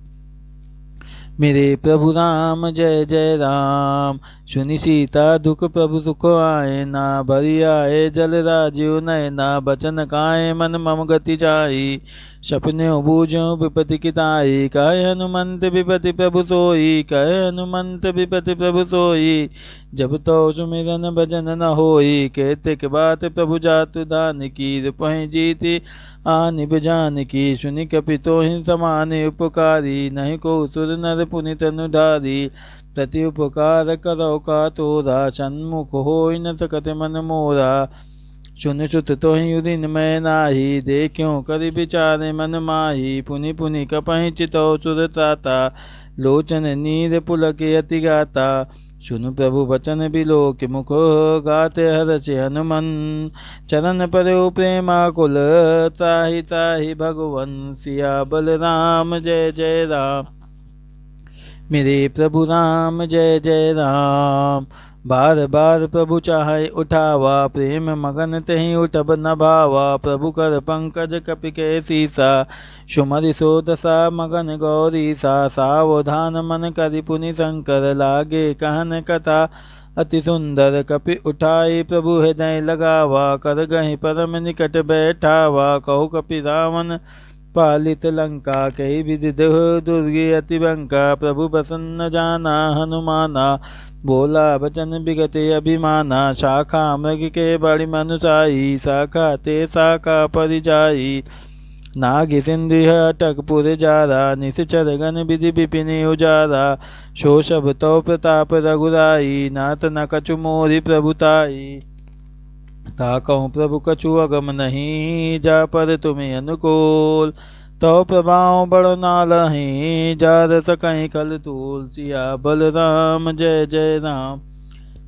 मेरे प्रभु राम जय जय राम। सुनि सीता दुख प्रभु सुख आए ना, भरी आए जल राजीव नयना। बचन काए मन मम गति जाई, सपने बूझो विपति किताई। कहे हनुमंत विपति प्रभु सोई, कहे हनुमंत विपति प्रभु सोई। जब तो सुमिरन भजन न होई, कहते के बात प्रभु जातु दान की। रूपहि जीति आनि बजान की, सुनि कपि तोहि समान उपकारी। नहीं को सुर नर पुनि तनु धारी, प्रति उपकार करो का तोरा। सन्मुख होई न सकत मन मोरा, सुन सुत तोहि उदिन मैं नाही। देखियो करि विचारे मन माही, पुनि पुनि कपहि चितौ सुर त्राता। लोचन नीर पुलक अति गाता, सुनु प्रभु वचन बिलोक मुख। गाते हरषि हनुमन, चरण परयो प्रेमाकुल। त्राहि त्राहि भगवन, सिया बलराम जय जय राम, मेरे प्रभु राम जय जय राम। बार बार प्रभु चाहे उठावा, प्रेम मगन तहि उठब न भावा। प्रभु कर पंकज कपि के सीसा, सुमरि सो दशा मगन गौरी सा। सावधान मन करि पुनि शंकर, लागे कहन कथा अति सुंदर। कपि उठाई प्रभु हृदय लगावा, कर गहि परम निकट बैठावा। कहु कपि रावण पालित लंका, कही विधि दुर्गे अति बंका। प्रभु प्रसन्न जाना हनुमाना, बोला बचन बिगते अभिमाना। शाखा मृग के बड़ी मनुसाई, शाखा ते शाखा परिजाई। नाग सिंधु अटकपुर जारा, निश्चर गण विधि विपिन उजारा। सो सब तो प्रताप रघुराई, नाथ न कछु मोहि प्रभुताई। ताकहु प्रभु कछु अगम नहीं, जा पर तुम्हें अनुकूल। तो प्रभाव बड़ नालहीं, जार सकहीं खल तूल। सिया बलराम जय जय राम,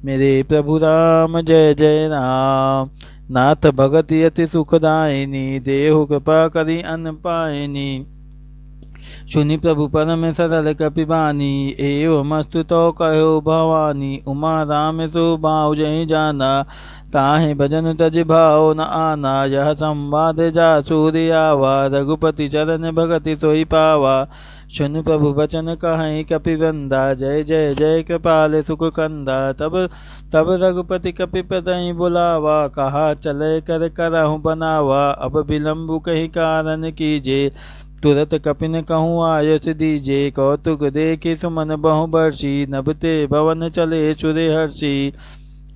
मेरे प्रभु राम जय जय राम। नाथ भगति अति सुखदायिनी, देहु कृपा करि अन पायनी। सुनि प्रभु परम सरल कपि बानी, एवं मस्तु तो कहो भवानी। उमा राम सो भाव जहि जाना, ताहि भजन तज भाव न आना। यह संवाद जा सूर्य आवा। रघुपति चरण भगति सोई पावा। सुन प्रभु बचन कहीं कपिवंदा। जय जय जय कृपाल सुख कंदा। तब रघुपति कपि पतहि बुलावा। कहा चले कर करहु बनावा। अब विलंबु कहीं कारण कीजे। तुरत कपिन कहूँ आयस दीजे। कौतुक देखि सुमन बहु बरसी। नभते भवन चले सुरे हर्षि।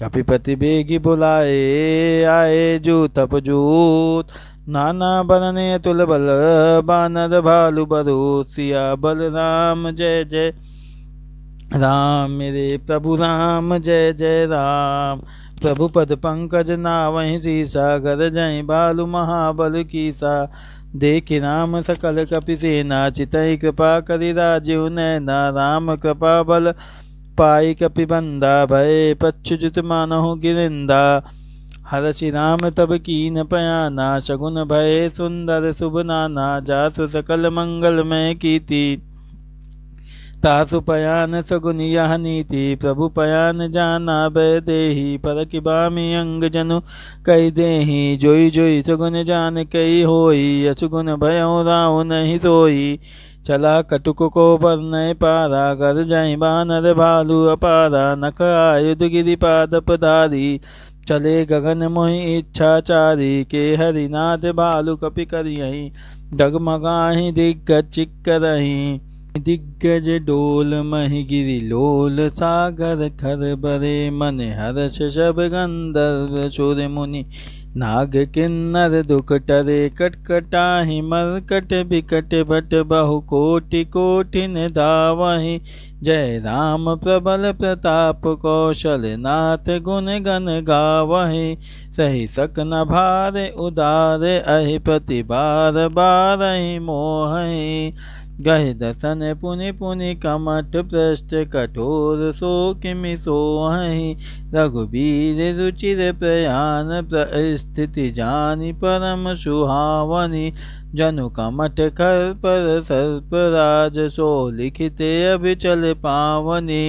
कपिपति बेगी बुलाए आए जू तप जूत। नाना बरने तुल बल बानर भालु बरु। सिया बल राम जय जय राम। मेरे प्रभु राम जय जय राम। प्रभु पद पंकज नावहि सीसा। गर जय भालु महाबल कीसा। देखि राम सकल कपि सेना। चितहि कृपा करि राजीव नैना। राम कृपा बल पाई कपिबंदा। भय पच्छुत मानहु गिरिंदा। हरषि राम तब कीन पयाना। शगुन भय सुंदर शुभ नाना। जासु सकल मंगलमय कीति। तासु पयान सगुन यह नीति। प्रभु पयान जाना भय देहि। परखि बामी अंग जनु कई देहि। जोई जोई सगुन जान कई होई। असुगुन भयउ राहु नहीं सोई। चला कटुक को बरनय पारा। कर जाहि बानर भालु अपारा। नख आयुध गिरि पाद पधारी। चले गगन मोहि इच्छाचारी। के हरिनाथ भालु कपि करियहि। डगमगाहि दिग्गज चिक्करहि। दिग्गज डोल महि गिरि लोल। सागर खर बरे मन हर्ष शब गंधर्व सुर मुनि। नाग किन्नर दुख टरे कटकटाहि। मरकट बिकट भट बहु कोटि कोटिन धावहि। जय राम प्रबल प्रताप कौशल नाथ। गुण गण गावहि। सही सक न भारे उदार। अहिपति बार बारहि मोहि। गहि दसन पुनि पुनि कमठ पृष्ठ। कठोर सो किमि सोहि। रघुबीर रुचिर प्रयान। स्थिति जानि परम सुहावनी। जनु कमठ खर पर सर्पराज। सो लिखिते अभिचल पावनी।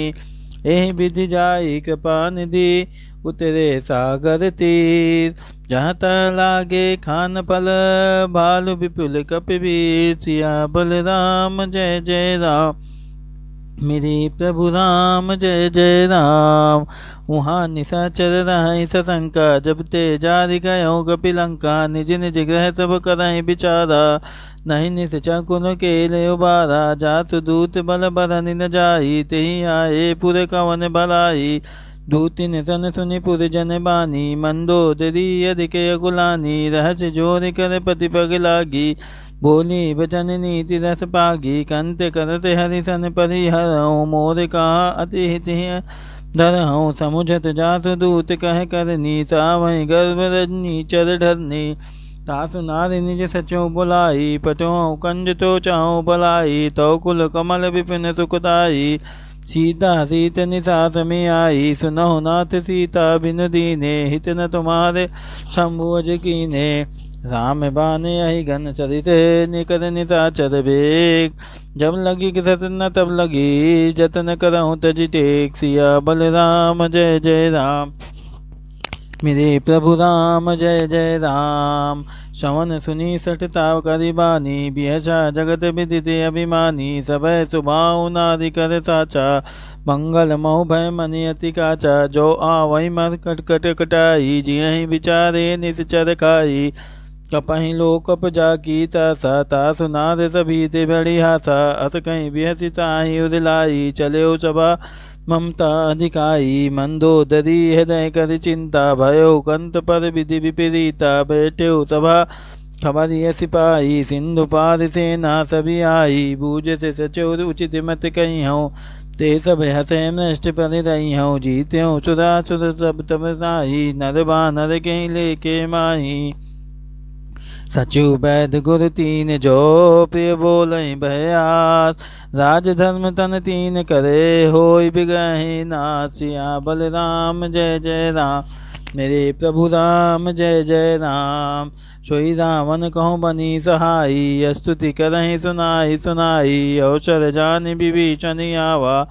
एहि विधि जाई कृपा निधि। उतरे सागर तीर। जहाँ तह लागे खान पल। भालु विपुल कपिवीर। सिया बल राम जय जय राम। मेरे प्रभु राम जय जय राम। वहाँ निशाचर रहि सशंका। जब ते जारि गयो कपिलंका। निज निज गृह सब करहि विचारा। नहीं निश्चय कुन केले उबारा। जातु दूत बल बरनि न जाई। तेहि आए पुर कवन भलाई। दूति नितन सुनि पुर जन बानी। मंदोदरी अधिक अकुलानी। रहस्य जोर कर पति पग लागी। बोली बचन नीति रस पागी। कंत करते हरिसन परिहरऊँ। मोर कहा अति हित धरऊँ। समुझत जातु दूत कह करनी। सावहि गर्भ रजनी चर ढरनी। तासु नारि निज सचो बुलाई। पटो कंज तो चाहु बलाई। तो कुल कमल विपिन सुखदाई। सीता सीत निसास में आई। सुनहु नाथ सीता बिनु दीने। हित न तुम्हारे शंभुअज कीने। राम बाने अहि घन चरित। निकर निशाचर बेग। जब लगी घृत न तब लगी। जतन करहु तज टेक। सिया बल राम जय जय राम। मेरे प्रभु राम जय जय राम। श्रवण सुनी सठताव करिबानी। बिहसा जगत विदित अभिमानी। सभय सुभाव नारि कर साचा। मंगल महु भय मनि अति काचा। जो आवै मर कटकट कटाई। जियहि विचारे निश्चर खाई। कपहि लोकप जाकी तासा। तासु नार सभी ते बड़ी हासा। अस कहीं बिहसी ताहि उदिलाई। चले सभा ममता अधिकाई। मंदोदरी हृदय कर चिंता। भयो कंत पर विधि विपरीता। बैठे सभा खबरिय सिपाही। सिंधु पार सेना सभी आई। बूझ से सचोर उचित मत कही हूँ। ते सब हसे नष्ट पर रही हूँ। जीते हूँ सुरासुर सब तब साही। नर बानर के लेके माही। सचु वैद गुर तीन जो। प्रिय बोलहि भयास। राज धर्म तन तीन करे। होय बिगहि नास। सिया बल राम जय जय राम। मेरे प्रभु राम जय जय राम। सोई रावण कहूँ बनी सहाई, स्तुति करहि सुनाई सुनाई। अवसर जान विभीषण आवा,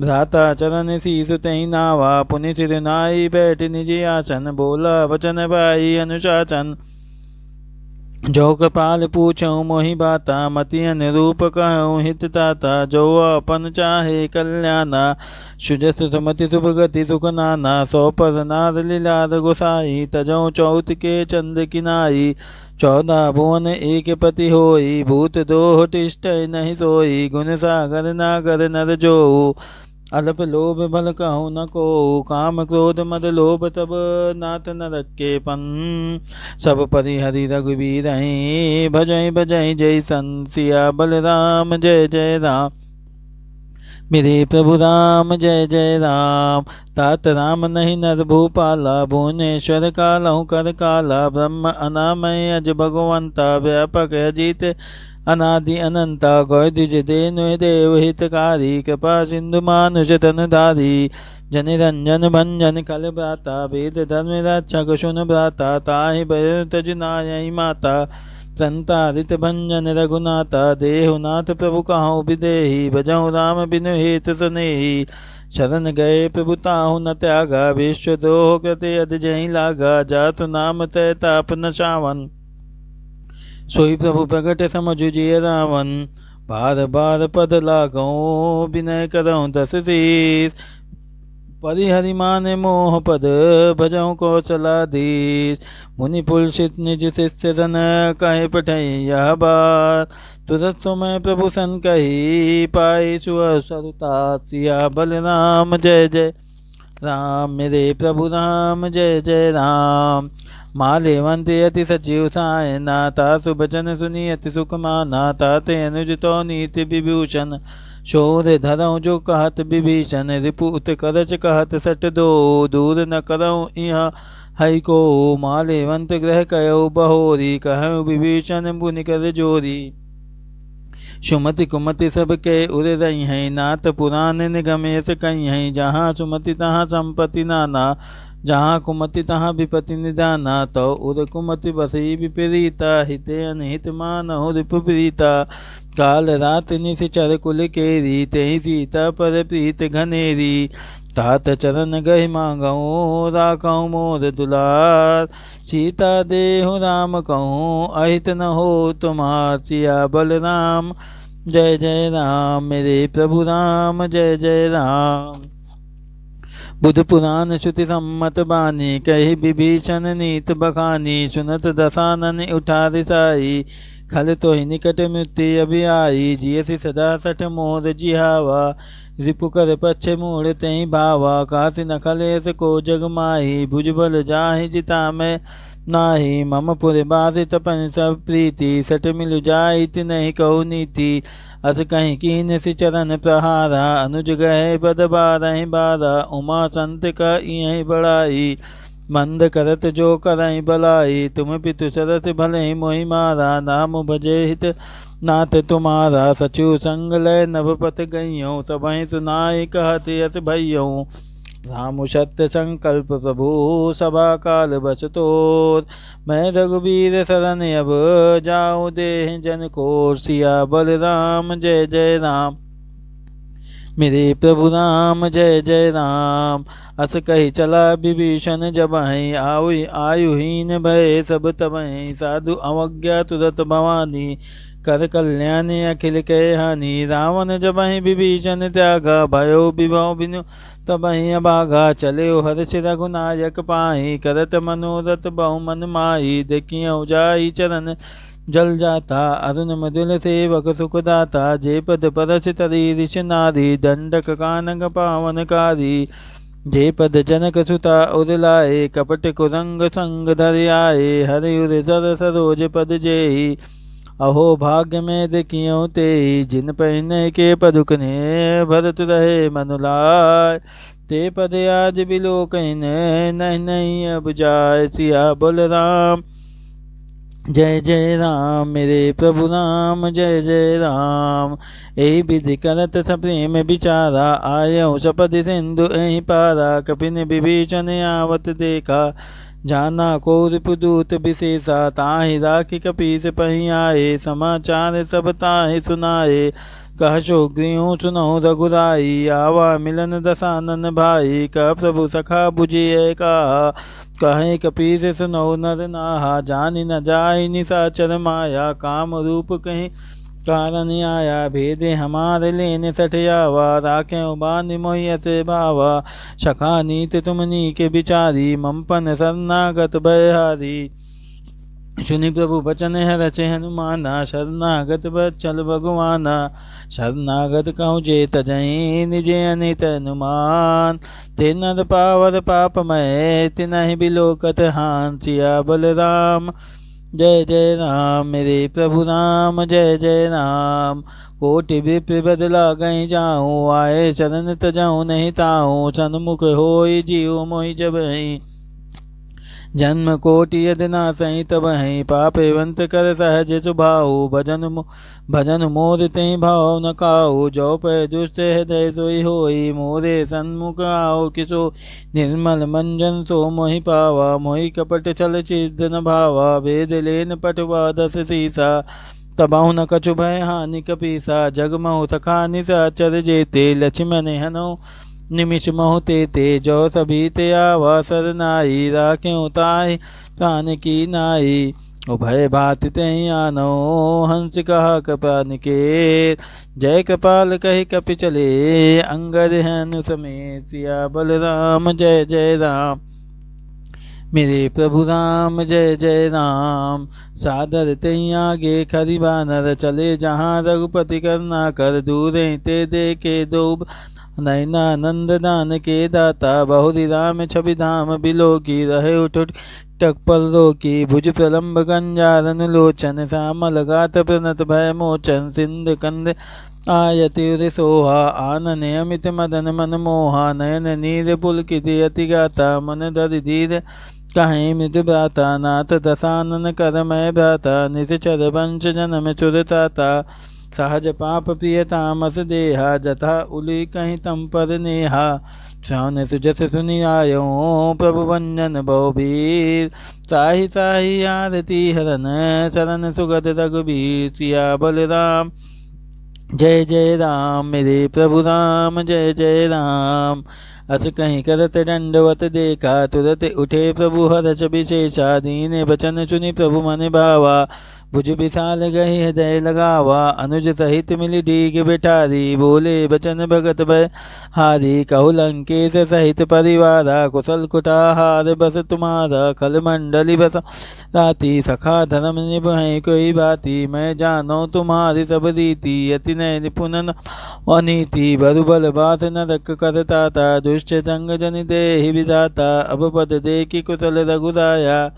भ्राता चरण शीस तहि नावा। पुनि सिर नाई बैठ निज आसन, बोला वचन भाई अनुशासन। जो कपाल पूछऊँ मोहि बाता, मति अनुरूप कहूँ हित ताता। जो अपन चाहे कल्याणा, सुजस सुमति शुभ गति सुख नाना। सौ पर नार लीलार गोसाई, तजौ चौथ के चंद किनाई। 14 भुवन एक पति होई, भूत दोह तिष्ठ नहीं सोई। गुण सागर नागर नर जो, अल्प लोभ भल कहूँ न को। काम क्रोध मद लोभ तब नाथ नरक के पन। सब परिहरि रघुबीर भजई भजई जय सन। सिया बलराम जय जय राम। मेरे प्रभु राम जय जय राम। तात राम नहीं नर भूपाला, भुवनेश्वर कालहु कर काला। ब्रह्म अनामय अज भगवंता, व्यापक अजीत अनादि अनंता। गौ द्विज देनु देव हितकारी, कृपा सिंधु मानुष तनधारी। जन रंजन भंजन कल भ्राता, वेद धर्म रक्षक सुन भ्राता। ताहि भय तज नायि माता, संतारित भंजन रघुनाथा। देहुनाथ प्रभु कहाऊ विदेही, भजहु राम बिनु हेत सनेही। शरण गए प्रभु ताहु न त्यागा, विश्व द्रोह कृते अध जहि लागा। जातु नाम तय ताप न सावन, सोई प्रभु प्रगट समझु जिय रावण। बार बार पद लागऊं, विनय करऊं दस शीस। परिहरि माने मोह पद, भजऊं कौशलाधीश। मुनि पुलसित निज शिष्य रन, कहे पठई यह बात। तुरत समय प्रभु सन कही, पाई सुअसुरता। सिया बलराम जय जय राम। मेरे प्रभु राम जय जय राम। मालेवंत अति सचिव सायना, तासु बचन सुनी अति सुख माना। ताते अनुज तो नीति विभूषण, शोर धरऊं जो कहत विभीषण। रिपुत करच कहत सट दो, दूर न करऊं इह हई को। मालेवंत ग्रह कयो बहोरी, कहूँ विभीषण मुनि कर जोरी। सुमति कुमति सब के उर रही हैं, नाथ पुराण निगमेश कही हैं। जहाँ सुमति तहाँ संपत्ति नाना, जहाँ कुमति तहाँ विपति निदाना। तो उर कुमति बसई विपरीता, हिते अनहित मानहु रिपुप्रीता। काल रात निशिचर कुल केरी, तेहि सीता पर प्रीत घनेरी। तात चरण गहि मांगऊँ, राखऊँ मोर दुलार। सीता देहु राम कहूँ, अहित न हो तुम्हार। सिया बलराम जय जय राम। मेरे प्रभु राम जय जय राम। बुध पुराण श्रुति सम्मत बानी, कही विभीषण नीत बखानी। सुनत दसानन उठा रिसाई, खल तो ही निकट मृत्यु अभी आई। जियसि सदा सठ मोर जिहावा, रिपु कर पक्ष मूढ़ तहि भावा। कासि न खलेस को जग माही, भुजबल जाहि जिता में नाही। मम पुर बाधि तपन सब प्रीति, सट मिलु जाइत नहीं कहु नीति। अस कहीं कीन सि चरण प्रहारा, अनुज गए पद बारहि बारा। उमा संत का यही बड़ाई, मंद करत जो करहि बलाई। तुम पितु सरत भले मोहि मारा, नाम भजे हित नाथ तुम्हारा। सचु संग लय नभपत गइयों, सबहि सुनाई कहत यस भइयों। राम सत्य संकल्प प्रभु, सभा काल बस तोर। मैं रघुबीर शरण अब, जाऊँ देह जन को। सिया बलराम जय जय राम। मेरे प्रभु राम जय जय राम। अस कही चला विभीषण जबहि, आयुहीन भय सब तबहि। साधु अवज्ञा तुरत भवानी, कर कल्याणी अखिल के हानि। रावण जबहि विभीषण त्यागा, भयो विभव बिनु तबहि अभागा। चले हर्ष रघुनायक पाहि, करत मनोरथ बहु मन माही। देखियौ जाई चरण जल जाता, अरुण मधुल सेवक सुखदाता। जे पद परस तरी ऋष नारी, दंडक कानक पावनकारी। जे पद जनक सुता उरलाए, कपट कुरंग संग धरि आए। हरि उर सर सरोज पद जेहि, अहो भाग्य में देखियों ते। जिन पहिने के पदुकने, भरत रहे मनुलाय। ते पद आज बिलोकन, नहीं नहीं अब जाय। सिया बलराम जय जय राम मेरे प्रभु राम, जय जय राम। एहि विधि करत सप्रेम विचारा, आयऊ सपदि सिंधु एहि पारा। कपिन विभीषण आवत देखा, जाना को रिपुदूत विशेषा। ताहि राखी कपीस पहि आए, समाचार सब ताहि सुनाए। कह सुग्रीव सुनहु रघुराई, आवा मिलन दसानन भाई। कह प्रभु सखा बुझिए कहा, कहे कपीस सुनहु नर नाहा। जानि न जाहि निशाचर माया, काम रूप कहीं कारण आया। भेदे हमारे लेने सठियावा, राखें बांध मोहि से भावा। सखा नीत तुमनी के बिचारी, ममपन शरणागत भयहारी। सुनि प्रभु बचन रचे हनुमाना, शरणागत बच्चल भगवाना। शरणागत कहूँ जे तजहि, निजे अनित हनुमान। ते नर पावर पापमय, तिनहि बिलोकत हान। सिया बलराम जय जय राम मेरे प्रभु राम, जय जय राम। कोटि विप्र बदला गई जाऊँ, आए शरण तजाऊँ नहीं ताऊँ। सन्मुख होई जीव मोहि जबहि, जन्म कोटि यदि ना सही तब है। पापवंत कर सहज सुभाऊ, भजन मोर ते भाव न काऊ। जो पे दुष्ट हृदय सोई होई, मोरे सन्मुख आओ किसो। निर्मल मंजन सो मोहि पावा, मोहि कपट छल छिद्र न भावा। वेद लेन पटवा दस सीसा, तबाहु न कछु भय हानि कपीसा। जगमहु सखा निशाचर जेते, लक्ष्मण हनौ निमिष महु ते। जो सभी ते आवा सरनाई, राखें ताहि प्राण की नाई। उभय भाति तहि आनो, हंस कहा कृपा निकेत। जय कृपाल कहि कपि चले, अंगद हनु समेत। सिया बलराम जय जय राम मेरे प्रभु राम, जय जय राम। सादर तहि आगे खरि बानर, चले जहाँ रघुपति करुणा कर। दूर ते देखे दो नयनानंद दान के दाता। बहुरी राम छवि धाम बिलोकी, रहे उठ टकपल रोकी। भुज प्रलम्ब गंजारन लोचन, श्यामल गात प्रणत भय मोचन। सिंध कंद आयति सोहा, आनन अमित मदन मन मोहा। नयन नीर पुलकित अति गाता, मन धरि धीर कहीं मृदु भ्राता। नाथ दसानन कर मय भ्राता, निश्चर वंश जनम चुरताता। सहज पाप प्रिय तामस देहा, जथा उली कहीं तम पर नेहा। श्रवण सुजस सुनि आयो, प्रभु वंजन बहुबीर। साहि साहि आरती हरन, शरण सुगत रघुबीर। सिया बलराम जय जय राम मेरे प्रभु राम, जय जय राम। अस कहीं करत दंडवत देखा, तुरत उठे प्रभु हर्ष विशेषा। दीन बचन सुनि प्रभु मन भावा, भुज विशाल गही हृदय लगावा। अनुज सहित मिली डीग बेटारी, बोले बचन भगत भय हारी। कहु लंकेश सहित परिवारा, कुशल कुटाहार बस तुम्हारा। खल मंडली बस राती, सखा धर्म निभहि कोई बाती। मैं जानो तुम्हारी सब रीति, अति नय निपुण अनीति। बरुबल बात नरक करताता, दुष्ट संग जन देहि विधाता। अब पद देखि कुशल रघुराया,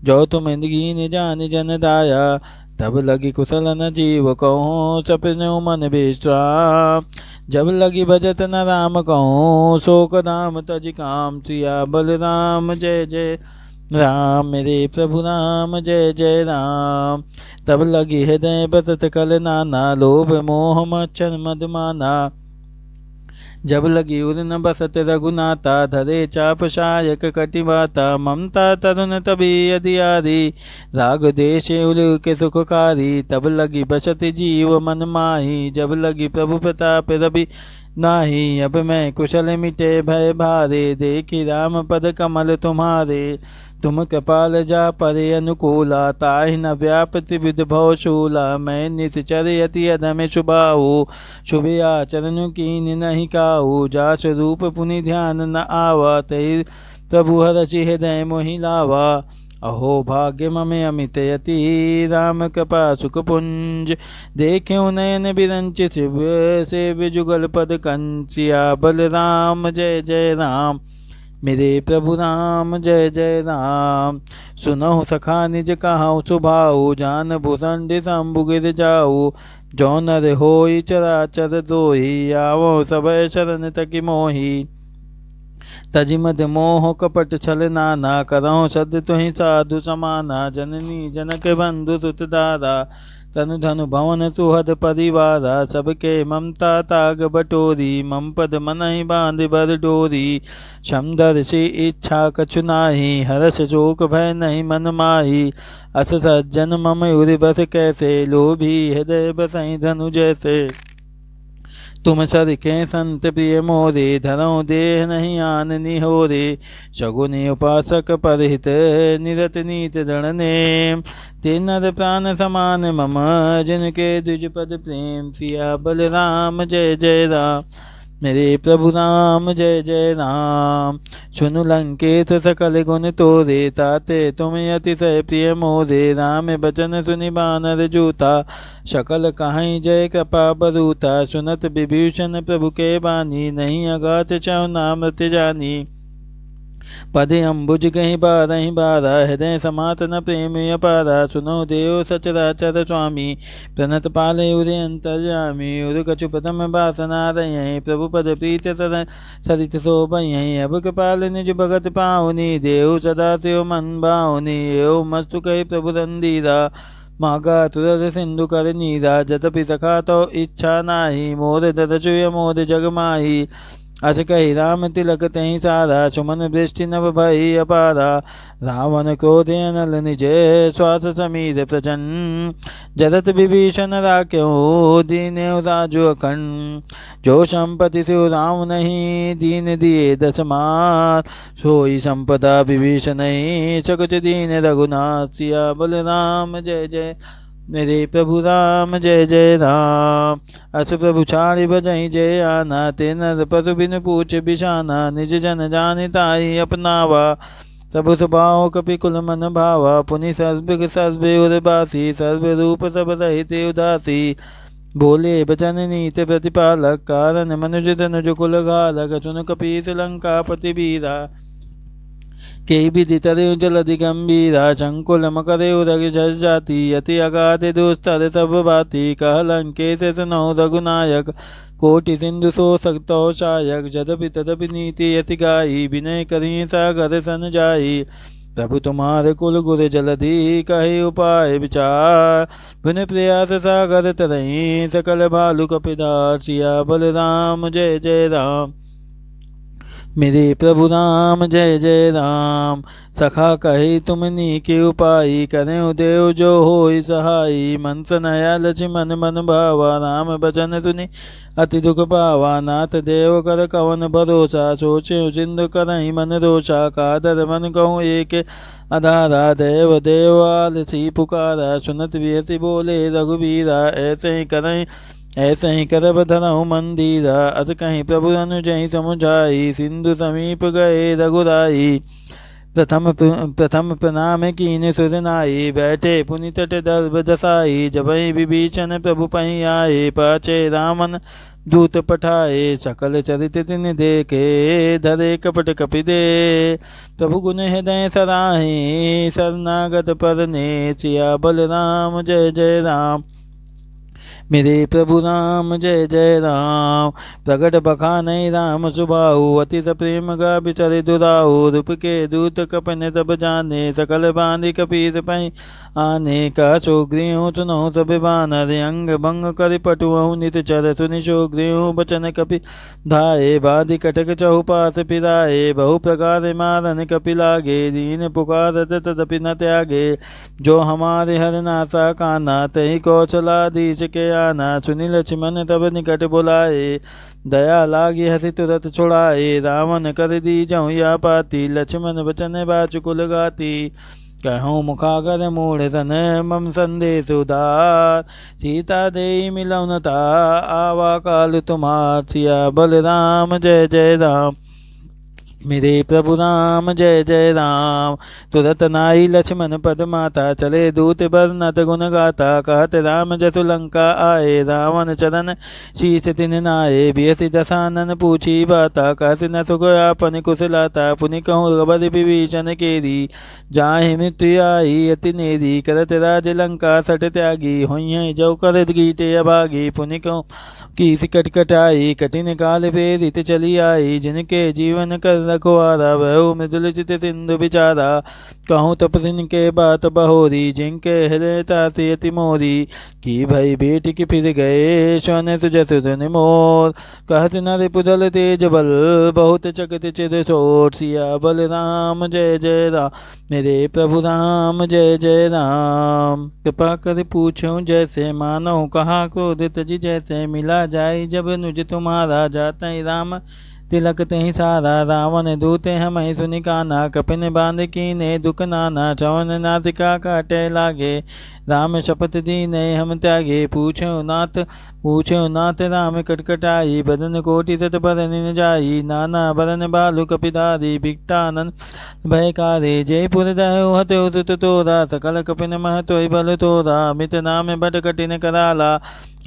जो तुम इंदगीन जान जन दाया। तब लगी कुशल न जीव कहूँ, सपने मन विश्राम। जब लगी भजत न राम कहूँ, शोक राम तज काम। सिया बलराम जय जय राम मेरे प्रभु राम, जय जय राम। तब लगी हृदय बसत कल नाना, लोभ मोह मच्छर मदमाना। जब लगी उर न बसत रघुनाथा, धरे चाप शायक कटिवाता। ममता तरुण तभी अधियारी, राग देश उल के सुखकारी। तब लगी बसत जीव मन माही, जब लगी प्रभु प्रताप रवि नाही। अब मैं कुशल मिटे भय भारे, देखी राम पद कमल तुम्हारे। तुम कृपाल जा परे अनुकूला, ताहि न व्यापति विध भव शूला। मैं निश्चर यति अधम शुभाऊ, शुभ आचरण कीन नहीं काऊ। जास रूप पुनि ध्यान न आवा, तहि प्रभु हरषि हृदय मोहि लावा। अहो भाग्य ममे अमित यति, राम कृपा सुख पुंज। देख्यो नयन बिरंचित से विजुगल पद कंसिया। बलराम जय जय राम मेरे प्रभु राम, जय जय राम। सुनहु सखा निज कहाऊ सुभाऊ, जान भूषण शंभु गिर जाऊ। जो नर होई चराचर दोही, आवो सब शरण तकी मोही। तजि मद मोह कपट छल नाना, करहु सद तुहि साधु समाना। जननी जनक बंधु सुत दारा, तनु धनु भवन सुहद परिवारा। सबके ममता ताग बटोरी, मम पद मनहि बांध बर डोरी। समदर से इच्छा कछु नाही, हरस शोक भय नहीं मन माही। अस सज्जन मम उर बस कैसे, लोभी हृदय बसहि धनु जैसे। तुम सरिके संत प्रिय मोरे, धरऊँ देह नहीं आन निहोरे। शगुनि उपासक परहित, निरत नीत दृढ़ नेम। ते नर प्राण समान मम, जिनके द्विज पद प्रेम। सिया बलराम जय जय राम, मेरे प्रभु राम जय जय राम। सुनु लंकेत सकल गुण तोरे, ताते तुम अतिशय प्रिय मोरे। राम बचन सुनि बानर जूता, सकल कहाई जय कृपा बरूता। सुनत विभीषण प्रभु के बानी, नहीं अगात चहु नामृत जानी। पदे अम्बुज कहीं बारहि बारा, हृदय समात न प्रेम अपारा। सुनो देव सचराचर स्वामी, प्रणत पाले उरे अंतर्यामी। उर कछु प्रथम बासना रही, प्रभु पद प्रीत सरित शोभयहि। अब कृपाल निज भगत पाउनी, देव सदा शिव मन बाउनी। एव मस्तु कही प्रभु रंदीरा, मागा तुरर सिंधु कर नीरा। जतपि सखा तो इच्छा नाही, मोर दरचुय मोर जग माही। अस कही राम तिलक तहि सारा, सुमन वृष्टि नभ भई अपारा। रावण क्रोधे अनल निज, श्वास समीर प्रचंड। जरत विभीषण राख्यो, दीन्यौ राजु अखंड। जो संपत्ति सिउ राम नहीं, दीन दिए दस मार। सोई संपदा विभीषण नहीं, सकुच दीन रघुनाथ। सिया बलराम जय जय मेरे प्रभु राम जय जय राम। अस प्रभु छाड़ि बजहि जय आना, ते नर पशु बिन पूछ बिछाना। निज जन जानि ताहि अपनावा, प्रभु स्वभाव कपि कुल मन भावा। पुनि सर्व सर्व उर बासी, सर्व रूप सब रहित उदासी। बोले बचन नीत प्रतिपालक, कारण मनुज तनुज कुल घालक। सुन कपीस लंका पति बीरा, के विधि तरयु जलधि गंभीरा। शंकुल मकरयु रघु जस जाति, अति अगाध दुस्तर सब बाती। कह लंकेश सुनौ रघुनायक, कोटि सिंधु सो सकतौ शायक। जदपि तदपि नीति यति गाई, विनय करी सागर सन जाई। प्रभु तुम्हारे कुल गुर जलधि, कहे उपाय विचार। बिन प्रयास सागर तरई, सकल भालु कपिदार। सिया बलराम जय जय राम, मेरे प्रभु राम जय जय राम। सखा कही तुमनी के उपाई, करें देव जो होई सहाई। मन सनया लक्ष्मण मन भावा, राम बचन सुनि अति दुख पावा। नाथ देव कर कवन भरोसा, सोचे सिंधु करहि मन रोषा। कादर मन कहूँ एक आधारा, देव देव आलसी पुकारा। सुनत विहति बोले रघुबीरा, ऐसे ही करब धरहु मंदिरा। अस कहीं प्रभु अनुजहि समुझाई, सिंधु समीप गए रघुराई। प्रथम प्रणाम कीन सुरनाई, बैठे पुनि तट दर्भ दसाई। जबहि विभीषण प्रभु पहि आए, पाछे रामन दूत पठाए। सकल चरित तिन देखे, धरे कपट कपि दे। प्रभु गुण हृदय सराहि, शरणागत परने। सिया बलराम जय जय राम, मेरे प्रभु राम जय जय राम। प्रगट बखानहि राम सुबाहु, अतिश प्रेम गा बिचर दुराहु। रूप के दूत कपन तब जाने, सकल बांधि कपीस पहि आने। कह सो गृहु सुनहु सब बानर, अंग भंग कर पटुअहु नितचर। सुनि सो गृहु बचन कपि धाये, बाधि कटक चहुपास फिराए। बहु प्रकार मारन कपि लागे, दीन पुकारत तदपि न त्यागे। जो हमारे हर नासा काना, तहि कौशलाधीश के आना। सुनि लक्ष्मण तब निकट बुलाए, दया लागी हसी तुरत छुड़ाए। रावण कर दी जहु या पाती, लक्ष्मण बचन बाचु कुल गाती। कहूँ मुखागर मूढ़ तन, मम संदेश उदार। सीता देई मिलौनता, आवा काल तुम्हार। सिया बलराम जय जय राम, मेरे प्रभु राम जय जय राम। तुरत नाई लक्ष्मण पद माता, चले दूत बरनत गुण गाता। कहत राम जसु लंका आए, रावण चरण शीश तिन नाये। बियसि दसानन पूछी बाता, कहत न सुख आपन कुशलाता। पुनि कहूँ रघुबर विभीषण केरी, जाहि मृत्यु आई अति नेरी। करत राज लंका सट त्यागी, होइहै जो कर गीटे अभागी। पुनि कहूँ की सिकट कटाई, कठिन काल प्रेरित चली आई। जिनके जीवन कर रखवारा, वह मृदुल चित सिंधु बिचारा, कहूँ तपसिन के बात बहोरी, जिनके हृदय तासी अति मोरी, की भई बेटी की फिर गए सोने सुजसुन मोर, कहत नर पुदल तेज बल, बहुत चकत चिर सोर, सिया बल राम जय जय राम, मेरे प्रभु राम जय जय राम। कृपा कर पूछूं जैसे मानो, कहा क्रोधित जी जैसे मिला जाय, जब नुज तुम्हारा जाता राम तिलक तही सारा, रावण दूते हम सुनि काना, कपिन बांध कीने दुख नाना, चवन नातिका काटे लागे, राम शपथ दीने हम त्यागे, पूछो नाथ राम कटकटाई, बदन कोटि तत बरन न जाई, नाना बरन बालु कपिधारी, भिक्टानन भयकारी, जयपुर दहु हतो सुत तोरा, सकल कपिन महतो बल तोरा, अमित नाम बट कठिन कराला,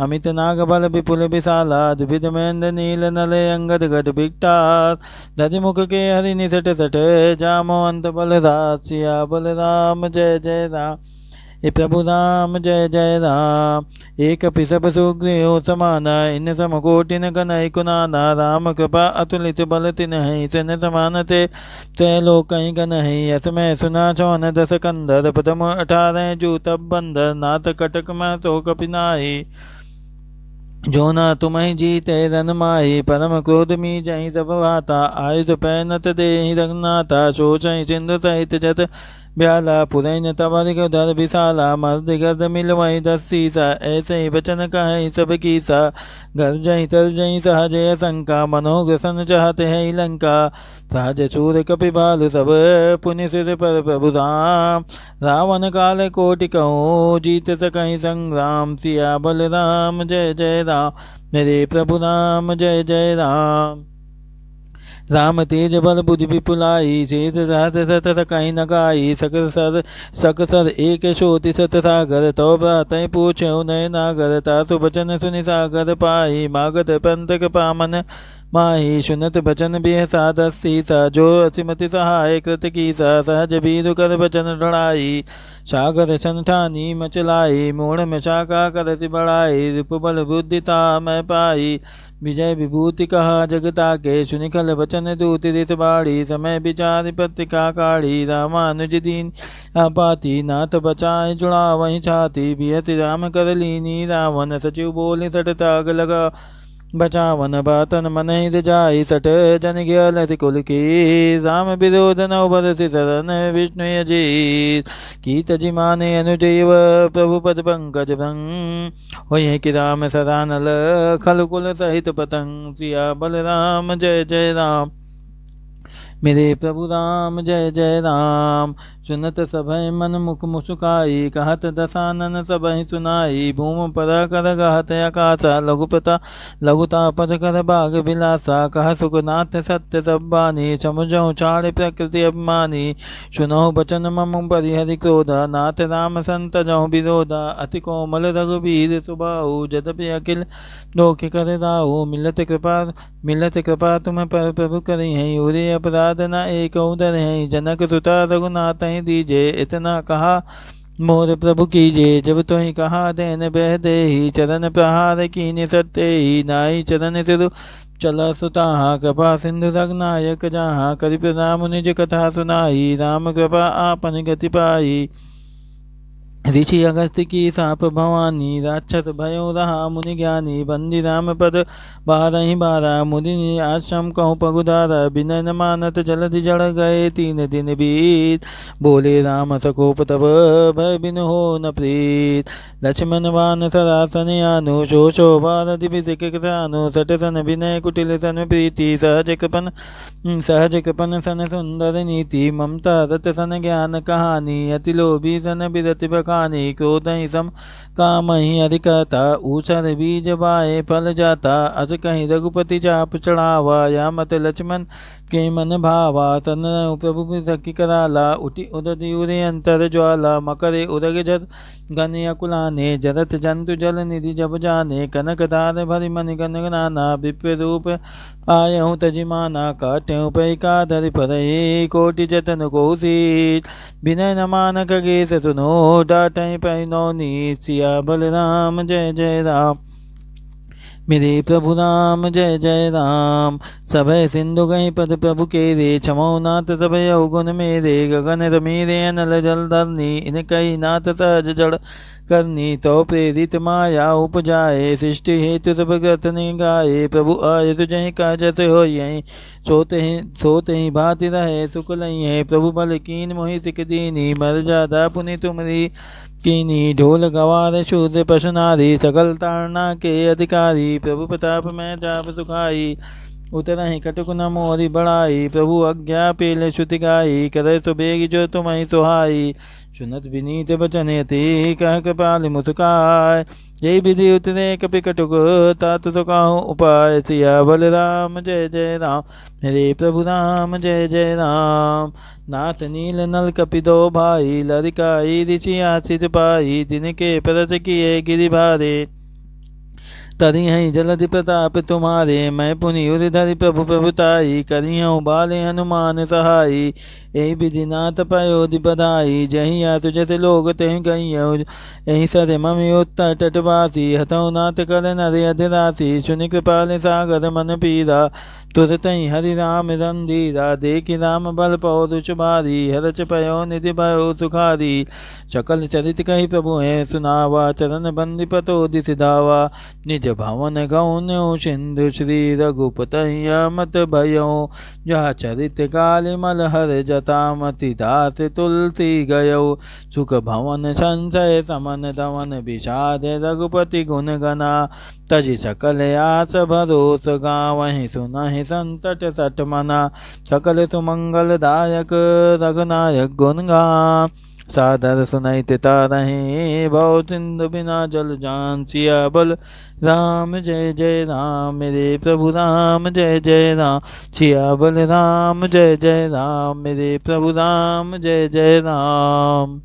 अमित नाग बल विपुल विशाला, द्विविध महेंद्र नील नल अंगद गद भिक्टार, दधि मुख के हरि निसट सट, जामवंत बलदास, सिया बलराम जय जय राम, हे प्रभु राम जय जय राम। एक पिसप सुग्रीव समाना, इन समकोटिन कनई कुनाना, राम कृपा अतुलित बल तिन्हि, सन समान ते त्रैलोकहि कन्हि, यसमय सुना 14 कंदर, प्रथम 18 जू तब बंदर, नाथ कटक मह तो कपिनाहि, जो न तुम्हें जीते रन माही, परम क्रोध मी जही सब भाता, आयुध पैनत देहि रघुनाथा, सोचहि सिंधु सहित जत ब्याला, पुरैन तबरिक उधर विशाला, मर्द गर्द मिलवही 10 सीसा, ऐसे ही वचन कहे सब कीसा, गर्जहि तर्जहि सहजय शंका, मनोग्रसन चाहते है लंका, सहज सूर कपि भालु सब, पुनि सिर पर प्रभु राम, रावण काल कोटि कहूँ, जीत सकहि संग्राम, सिया बल राम जय जय राम, मेरे प्रभु राम जय जय राम। राम तेज बल बुद्धि विपुलाई, शेष सहत सत सकहि न गाई, सक सर एक शोति सत सागर, तो भ्रात पूछो नय नागर, तासु बचन सुनि सागर पाई, मागत पंथ पामन माही, सुनत बचन बिहसा 10 सीसा, जो असिमति सहाय कृत कीसा, सहज बीरु कर बचन ढड़ाई, सागर सन ठानी मचलाई, मूढ़ में शाखा करति बढ़ाई, रिपुबल बुद्धिता मैं पाई, विजय विभूति कहा जगता के, सुनिखल बचन दूत रित बाड़ी, समय विचार पत्रिका काढ़ी, रामानुज दीन आपाती, नाथ बचाए जुड़ा वहीं छाती, बिहति राम कर लीनी, रावण सचिव बोले सट ताग लगा, बचावन बातन मन हित जाई, सट जन ग्यालति कुल की, राम विरोध नौ बरसि शरण, विष्णु अजीत कीत जी माने अनुजैव, प्रभु पद पंकज भंग, होय कि राम सरानल, खल कुल सहित पतंग, सिया बल राम जय जय राम, मेरे प्रभु राम जय जय राम। सुनत सभय मन मुख मुसुकाई, कहत दसानन सबहि सुनाई, भूम पर कर गहत आकाशा, लघुता पद कर बाग विलासा, कह सुखनाथ सत्य सब बानी, समुझऊ चाड़ प्रकृति अभिमानी, सुनहु बचन मम परिहरि क्रोधा, नाथ राम संत जहु विरोधा, अति कोमल रघुबीर सुबाहु, जदपि अखिल लोक कर राहु, मिलत कृपा तुम पर प्रभु करी है, उरे अपराध न एक उदर है, जनक सुता रघुनाथ दीजे, इतना कहा मोर प्रभु कीजे, जब तो ही कहा देन बह दे ही, चरण प्रहार कीने सत्ते ही, नाई चरण सिरु चला सुताहा, कृपा सिंधु रघुनायक जहाँ, करि प्रणाम निज कथा सुनाई, राम कृपा आपन गति पाई, ऋषि अगस्त्य की साप भवानी, राक्षस भयो रहा मुनि ज्ञानी, बंदी राम पद 12 बारा, मुनि आश्रम कहूँ पगुधारा, बिनय न मानत जलधि जड़ गए 3 दिन बीत, बोले राम सकोप तब भय बिन हो न प्रीत, लक्ष्मण बान सरासन आनु, शो शोभा दिविसिक कृतानु, सट सन विनय कुटिल सन प्रीति, सहज कृपन सन सुंदर नीति, ममता रत सन ज्ञान कहानी, अति लोभी सन बिरति बखानी, क्रोध ही सम काम ही अधिकता, ऊसर बीज बाए फल जाता, अस कहीं रघुपति चाप चढ़ावा, या मत लक्ष्मण के मन भावा, तन प्रभु सखी कराला, उठी उदति उरे अंतर ज्वाला, मकरे उदग जत गन अकुलाने, जरत जंतु जल निधि जब जाने, कनक धार भरि मन गन नाना, विप्र रूप आयहूँ तजिमाना, काट्यहूँ पैका धरि परहे, कोटि जतन कौशीत, विनय न मान खगेश सुनो, डाटहि पैनौनी, सिया बल राम जय जय राम, मेरे प्रभु राम जय जय राम। सभय सिंधु गई पद प्रभु के रे, क्षमो नाथ सभय अवगुण मेरे। गगन रमीरे अनल जल धरनी, इन कई नाथ सहज जड़ करनी। तो प्रेरित माया उपजाए, सृष्टि हेतु सब ग्रथ गाये। प्रभु आय तुझहि काजत हो, सोते ही भांति रहे सुख लइये। प्रभु बल कीन मोहि सिख दीनी, मर जादा पुनि तुमरी कीनी। ढोल गवार शूद्र पशुनारी, सकल तारना के अधिकारी। प्रभु प्रताप में जाप सुखाई, उतरहि कटुक न मोरी बढ़ाई। प्रभु आज्ञा पेल श्रुति गाई, करे सुबेग जो तुम्हें सुहाई। सुनत विनीत बचन अति, कह कृपाल मुस्काय। जय विधि उतरे कपि कटुक, तात तो काहू उपाय। सिया बल राम जय जय राम, मेरे प्रभु राम जय जय राम। नाथ नील नल कपि दो भाई, लरिकाई ऋषि आशिष पाई। तिनके परस किए गिरि भारे, तरी हई जलधि प्रताप तुम्हारे। मैं पुनि उधरि प्रभु प्रभुताई, करियऊँ बाले हनुमान सहाई। यही विधि नाथ पयोधि बधाई, जही या तुझत लोग तेहि गईयऊ। यही सर ममि उत्तर तटवासी, हतऊ नाथ कर नर अधिरासी। सुनि कृपाल सागर मन पीरा, तुरत ही हरि राम रंधीरा। देखि राम बल पौरुष भारी, हरच पयो निधि भयो सुखारी। सकल चरित कही प्रभु है सुनावा, चरण बंदी पतो दिस धावा। निज भवन गौन्यो सिंधु श्री, रघुपति मत भयो। जहाँ चरित काली मल हर जता, मति दास तुलसी गयो। सुख भवन संचय समन दमन, विषाद रघुपति गुण गना। तजि सकल आस भरोस, गावहि सुनहि संतट सठ मना। सकल सुमंगल दायक, रघुनायक गुण गा। सादर सुनैत तारहि, भव सिंधु बिना जल जान। सिया बल राम जय जय राम, मेरे प्रभु राम जय जय राम। सिया बल राम जय जय राम, मेरे प्रभु राम जय जय राम।